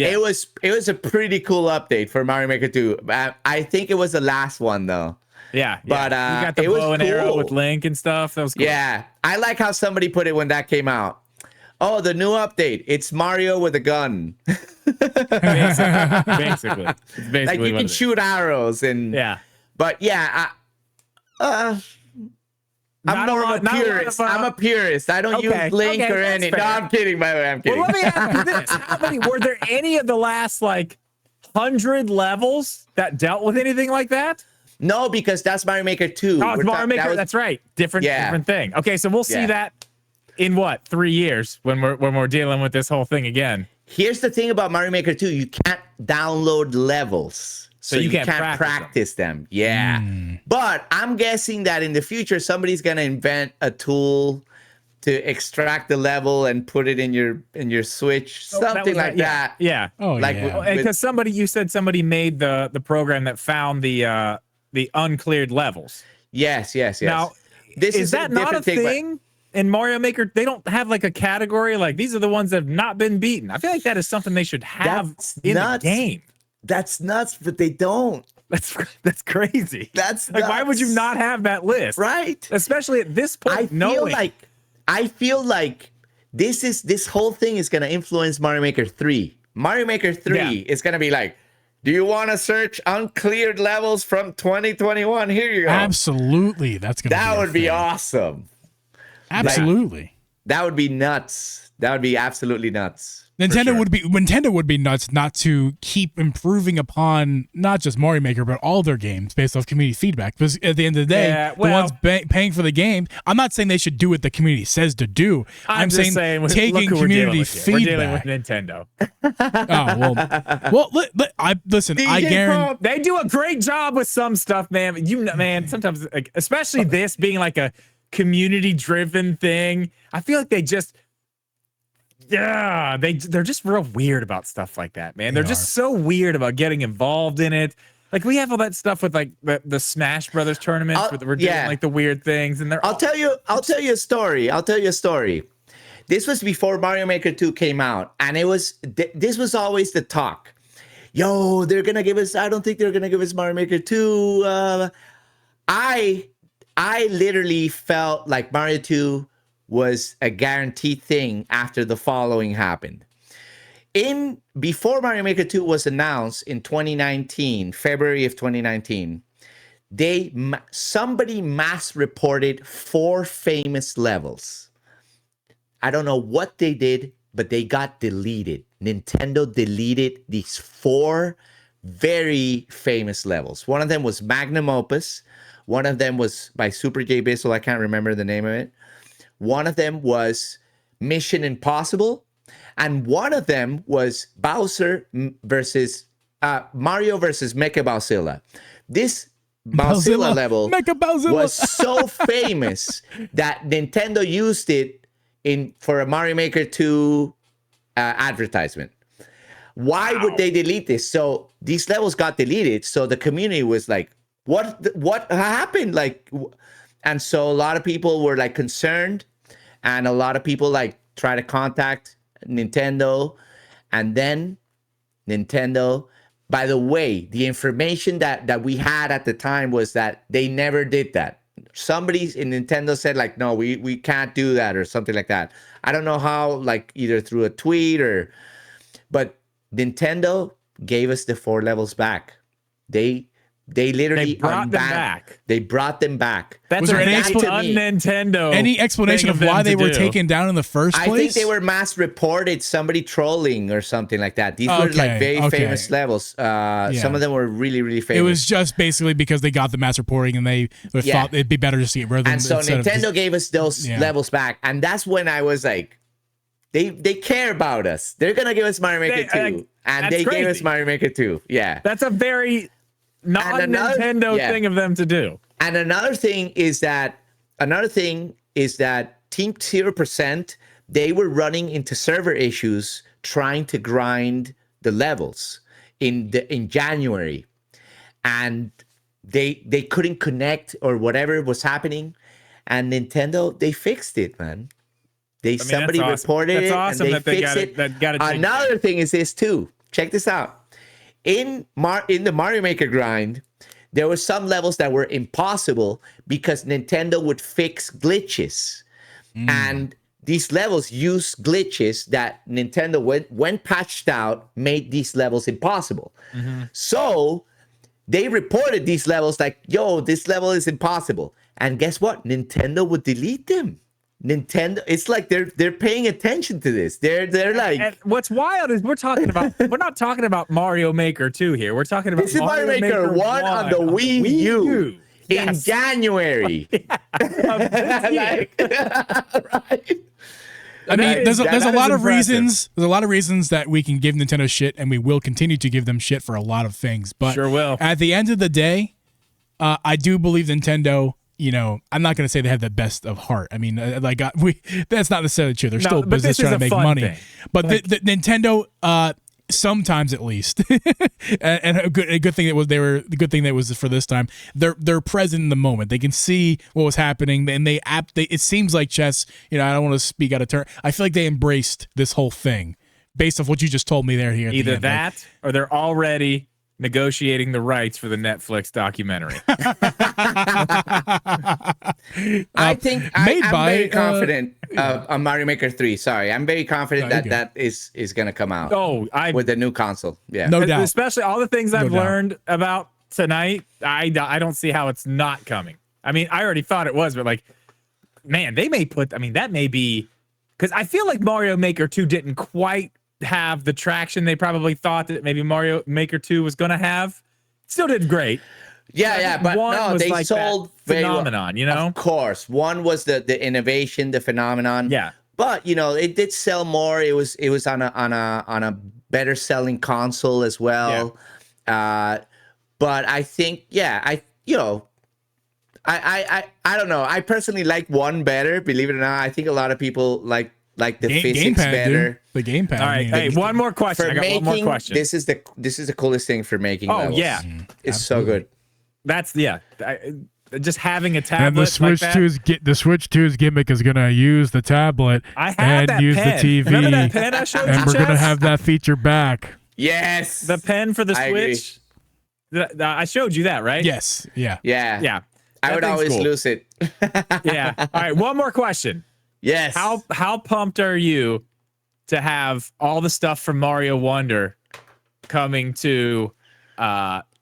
S2: It was a pretty cool update for Mario Maker 2. I think it was the last one, though.
S3: Yeah,
S2: but
S3: you got the bow and arrow with Link and stuff. That was cool.
S2: Yeah, I like how somebody put it when that came out. Oh, the new update. It's Mario with a gun.
S3: Basically. It's basically
S2: like you can shoot arrows and But I'm more of a purist. I'm a purist. I don't use Link or any. No, I'm kidding. By the way, I'm kidding.
S3: Well, let me ask you this: were there any of the last like 100 levels that dealt with anything like that?
S2: No, because that's Mario Maker 2.
S3: Oh, it's Mario Maker. That's right. Different thing. Okay, so we'll see that in what, 3 years when we're dealing with this whole thing again.
S2: Here's the thing about Mario Maker 2. You can't download levels. So you can't practice them. Yeah. But I'm guessing that in the future, somebody's going to invent a tool to extract the level and put it in your Switch, something like that.
S3: Yeah.
S1: Oh,
S2: like
S1: yeah.
S3: Because you said somebody made the program that found the uncleared levels.
S2: Yes.
S3: Now, is that not a thing in Mario Maker? They don't have like a category like these are the ones that have not been beaten. I feel like that is something they should have in the game.
S2: That's nuts, but they don't.
S3: That's crazy.
S2: That's
S3: like,
S2: nuts.
S3: why would you not have that list?
S2: Right.
S3: Especially at this point.
S2: I feel like this whole thing is gonna influence Mario Maker 3. Mario Maker 3 is gonna be like, do you want to search uncleared levels from 2021? Here you go.
S1: Absolutely. That
S2: would be awesome.
S1: Absolutely.
S2: Like, that would be nuts. That would be absolutely nuts.
S1: Nintendo would be nuts not to keep improving upon not just Mario Maker but all their games based off community feedback. Because at the end of the day, the ones paying for the game, I'm not saying they should do what the community says to do. I'm saying taking community feedback.
S3: We're dealing with Nintendo.
S1: Listen. I guarantee
S3: they do a great job with some stuff, man. Sometimes, like, especially this being like a community-driven thing, I feel like they just. Yeah, they're just real weird about stuff like that, man. They're just so weird about getting involved in it. Like, we have all that stuff with like the Smash Brothers tournaments where we're doing like the weird things, and
S2: I'll tell you a story. This was before Mario Maker 2 came out, and this was always the talk. Yo, they're gonna give us. I don't think they're gonna give us Mario Maker 2. I literally felt like Mario 2 was a guaranteed thing after the following happened. Before Mario Maker 2 was announced in 2019, February of 2019, somebody mass reported 4 famous levels. I don't know what they did, but they got deleted. Nintendo deleted these 4 very famous levels. One of them was Magnum Opus. One of them was by Super J Bissell. I can't remember the name of it. One of them was Mission Impossible, and one of them was Mario versus Mecha Bowzilla. This Bowzilla level was so famous that Nintendo used it for a Mario Maker 2 advertisement. Why would they delete this? So these levels got deleted. So the community was like, "What happened?" Like, and so a lot of people were like concerned. And a lot of people like try to contact Nintendo, and then Nintendo. By the way, the information that we had at the time was that they never did that. Somebody in Nintendo said like, no, we can't do that or something like that. I don't know how, like either through a tweet but Nintendo gave us the 4 levels back. They literally
S3: brought them back.
S2: They brought them back.
S3: Was there
S1: any explanation of why they were taken down in the first place?
S2: I think they were mass reported, somebody trolling or something like that. These were like very famous levels. Some of them were really, really famous.
S1: It was just basically because they got the mass reporting and they thought it'd be better to see it rather than.
S2: And so Nintendo gave us those levels back, and that's when I was like, they care about us. They're gonna give us Mario Maker 2, and they gave us Mario Maker 2. Yeah,
S3: that's a very non-Nintendo thing of them to do.
S2: And another thing is that Team 0%, they were running into server issues trying to grind the levels in January, and they couldn't connect or whatever was happening, and Nintendo, they fixed it, man. Somebody reported it and they fixed it. Another thing is this too. Check this out. In the Mario Maker grind, there were some levels that were impossible because Nintendo would fix glitches. And these levels use glitches that Nintendo, when patched out, made these levels impossible. So they reported these levels like, yo, this level is impossible. And guess what? Nintendo would delete them. Nintendo, it's like they're paying attention to this. They're like,
S3: and what's wild is we're not talking about Mario Maker 2 here. We're talking about
S2: this is Mario Maker 1 on the Wii U. In January.
S1: Right. I mean, there's a lot of reasons. There's a lot of reasons that we can give Nintendo shit, and we will continue to give them shit for a lot of things. But
S3: sure will.
S1: At the end of the day, I do believe Nintendo. You know, I'm not going to say they have the best of heart. I mean, that's not necessarily true. They're still business trying to make money.
S3: Thing.
S1: But the Nintendo, sometimes at least, and a good thing the good thing that was for this time. They're present in the moment. They can see what was happening, and it seems like Chess. You know, I don't want to speak out of turn. I feel like they embraced this whole thing based off what you just told me there. Here,
S3: either that or they're already negotiating the rights for the Netflix documentary.
S2: I think I'm very confident of Mario Maker 3. Sorry, I'm very confident that is going to come out. With the new console. Yeah,
S1: no doubt.
S3: Especially all the things I've learned about tonight. I don't see how it's not coming. I mean, I already thought it was, but like, man, they may put. I mean, that may be because I feel like Mario Maker 2 didn't quite have the traction they probably thought that maybe Mario Maker 2 was going to have. Still did great.
S2: But no, they
S3: like
S2: sold
S3: very phenomenon, you know?
S2: Of course. One was the innovation, the phenomenon.
S3: Yeah.
S2: But, you know, it did sell more. It was on a better selling console as well. Yeah. But I think, I don't know. I personally like one better, believe it or not. I think a lot of people like the physics better.
S1: Dude. The gamepad.
S3: All right. Hey, one more question. I got one more question.
S2: This is the coolest thing for making levels.
S3: Yeah.
S2: It's so good.
S3: That's just having a tablet.
S4: And the Switch
S3: like
S4: 2's the Switch 2's gimmick is gonna use the tablet and use
S3: pen.
S4: the TV.
S3: Remember that pen I showed you,
S4: and we're gonna have that feature back.
S2: Yes.
S3: The pen for the Switch. I showed you that, right?
S1: Yes. Yeah.
S2: Yeah. I would always lose it.
S3: Yeah. All right. One more question.
S2: Yes.
S3: How pumped are you to have all the stuff from Mario Wonder coming to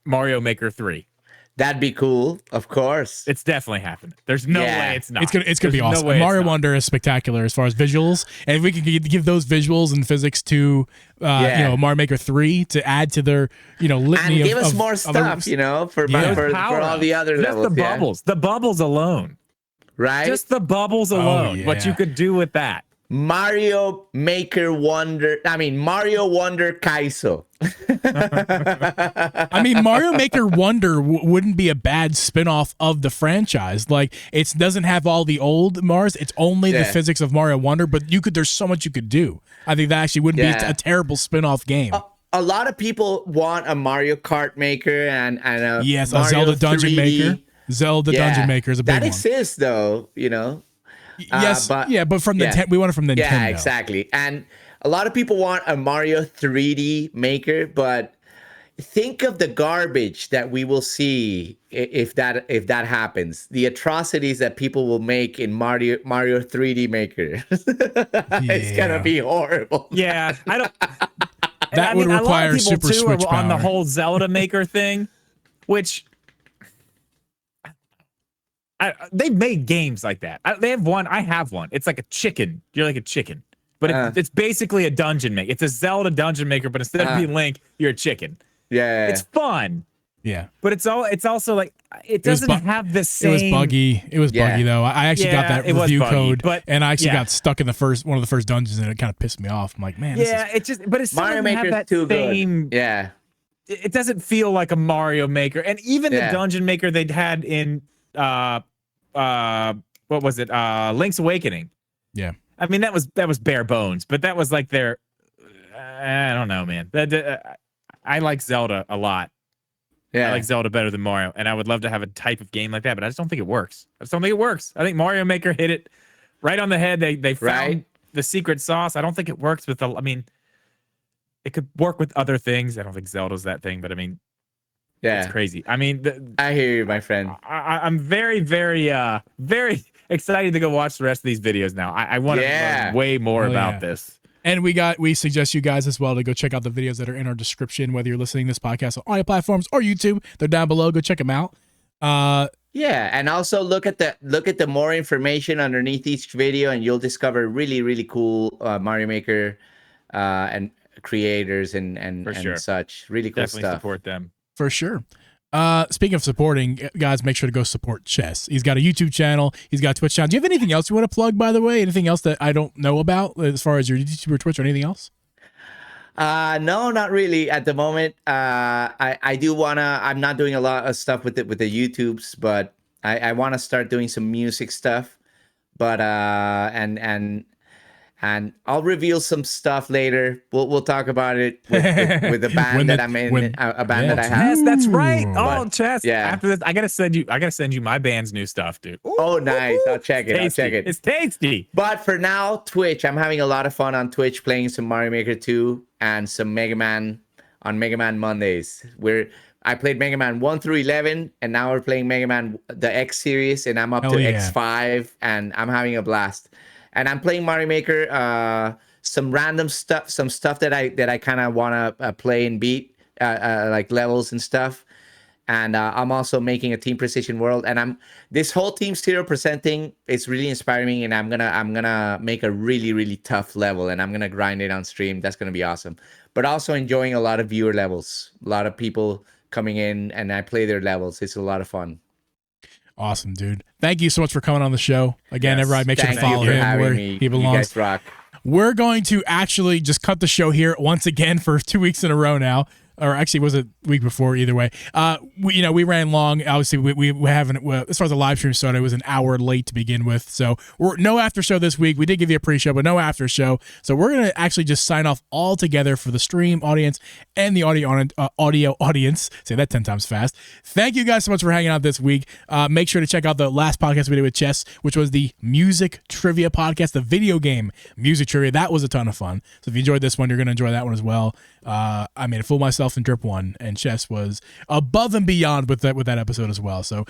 S3: Mario Maker 3?
S2: That'd be cool, of course.
S3: It's definitely happening. There's no way it's not.
S1: It's gonna be awesome. Mario Wonder is spectacular as far as visuals, and if we can give those visuals and physics to Mario Maker 3 to add to their litany
S2: and give us more stuff, for all the other levels.
S3: The bubbles alone,
S2: right?
S3: Just the bubbles alone. What you could do with that.
S2: Mario Wonder Kaizo.
S1: I mean, Mario Maker Wonder wouldn't be a bad spin-off of the franchise. Like, it doesn't have all the old Mars. It's only the physics of Mario Wonder, but there's so much you could do. I think that actually wouldn't be a terrible spin-off game.
S2: A lot of people want a Mario Kart Maker and a
S1: a
S2: Mario
S1: Zelda Dungeon
S2: 3D.
S1: Maker. Zelda Dungeon Maker is a big one.
S2: That exists, though,
S1: Yes, but from we want it from Nintendo.
S2: Yeah, exactly. And a lot of people want a Mario 3D Maker, but think of the garbage that we will see if that happens. The atrocities that people will make in Mario 3D Maker. It's gonna be horrible.
S3: Yeah, I don't.
S1: That would require Super Switch power.
S3: On the whole Zelda Maker thing, which. They've made games like that. They have one. I have one. It's like a chicken. You're like a chicken, but it's basically a dungeon maker. It's a Zelda dungeon maker, but instead of being Link, you're a chicken.
S2: Yeah,
S3: it's fun.
S1: Yeah,
S3: but it's also like it doesn't have the same.
S1: It was buggy. It was buggy though. I actually got that review code, and I actually got stuck in one of the first dungeons, and it kind of pissed me off. I'm like, man,
S3: but it's
S2: Mario Maker's too good. Yeah,
S3: it doesn't feel like a Mario Maker, and even the dungeon maker they'd had in. What was it? Link's Awakening.
S1: Yeah.
S3: I mean, that was bare bones, but that was like their. I don't know, man. I like Zelda a lot.
S2: Yeah.
S3: I like Zelda better than Mario, and I would love to have a type of game like that, but I just don't think it works. I think Mario Maker hit it right on the head. They found the secret sauce. I don't think it works with it could work with other things. I don't think Zelda's that thing, but I mean.
S2: Yeah,
S3: it's crazy. I mean,
S2: I hear you, my friend.
S3: I'm very, very, very excited to go watch the rest of these videos now. I want to learn way more about this.
S1: And we suggest you guys as well to go check out the videos that are in our description, whether you're listening to this podcast on audio platforms or YouTube. They're down below. Go check them out.
S2: Yeah, and also look at the more information underneath each video, and you'll discover really really cool Mario Maker and creators
S3: For sure.
S2: and such. Really cool
S3: Definitely
S2: stuff.
S3: support them.
S1: For sure. Speaking of supporting, guys, make sure to go support Chess. He's got a YouTube channel. He's got a Twitch channel. Do you have anything else you want to plug, by the way? Anything else that I don't know about as far as your YouTube or Twitch or anything else?
S2: No, not really at the moment. I do wanna. I'm not doing a lot of stuff with the YouTubes, but I want to start doing some music stuff. But and I'll reveal some stuff later. We'll talk about it with the band that I'm in, a band that I have.
S3: Yes, that's right.
S1: Ooh.
S3: Oh, Chess.
S2: Yeah.
S3: After this, I gotta send you my band's new stuff, dude. Ooh,
S2: Oh, nice. I'll check it. I'll
S3: tasty.
S2: check it.
S3: It's tasty.
S2: But for now, Twitch. I'm having a lot of fun on Twitch playing some Mario Maker 2 and some Mega Man on Mega Man Mondays. I played Mega Man 1 through 11, and now we're playing Mega Man the X series, and I'm up to X5, and I'm having a blast. And I'm playing Mario Maker, some random stuff, some stuff that I kind of want to play and beat, like levels and stuff. And I'm also making a Team Precision World, and this whole Team 0% thing is really inspiring me, and I'm gonna make a really really tough level, and I'm gonna grind it on stream. That's gonna be awesome. But also enjoying a lot of viewer levels, a lot of people coming in, and I play their levels. It's a lot of fun.
S1: Awesome, dude. Thank you so much for coming on the show. Again,
S3: Yes.
S1: everybody, make sure to
S2: Thank you
S1: follow
S2: for
S1: him
S2: having
S1: where
S2: me.
S1: he
S2: You
S1: belongs.
S2: guys rock.
S1: We're going to actually just cut the show here once again for 2 weeks in a row now. Or actually, was it week before? Either way, we ran long. Obviously, we haven't. As far as the live stream started, it was an hour late to begin with. So we're no after show this week. We did give you a pre-show, but no after show. So we're gonna actually just sign off all together for the stream audience and the audio audience. Say that 10 times fast. Thank you guys so much for hanging out this week. Make sure to check out the last podcast we did with Chess, which was the music trivia podcast, the video game music trivia. That was a ton of fun. So if you enjoyed this one, you're gonna enjoy that one as well. I made a fool of myself in Drip 1, and Chess was above and beyond with that episode as well. So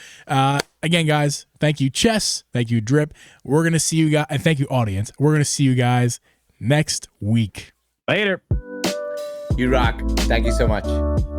S1: again, guys, thank you, Chess. Thank you, Drip. We're gonna see you guys, and thank you, audience. We're gonna see you guys next week.
S3: Later.
S2: You rock. Thank you so much.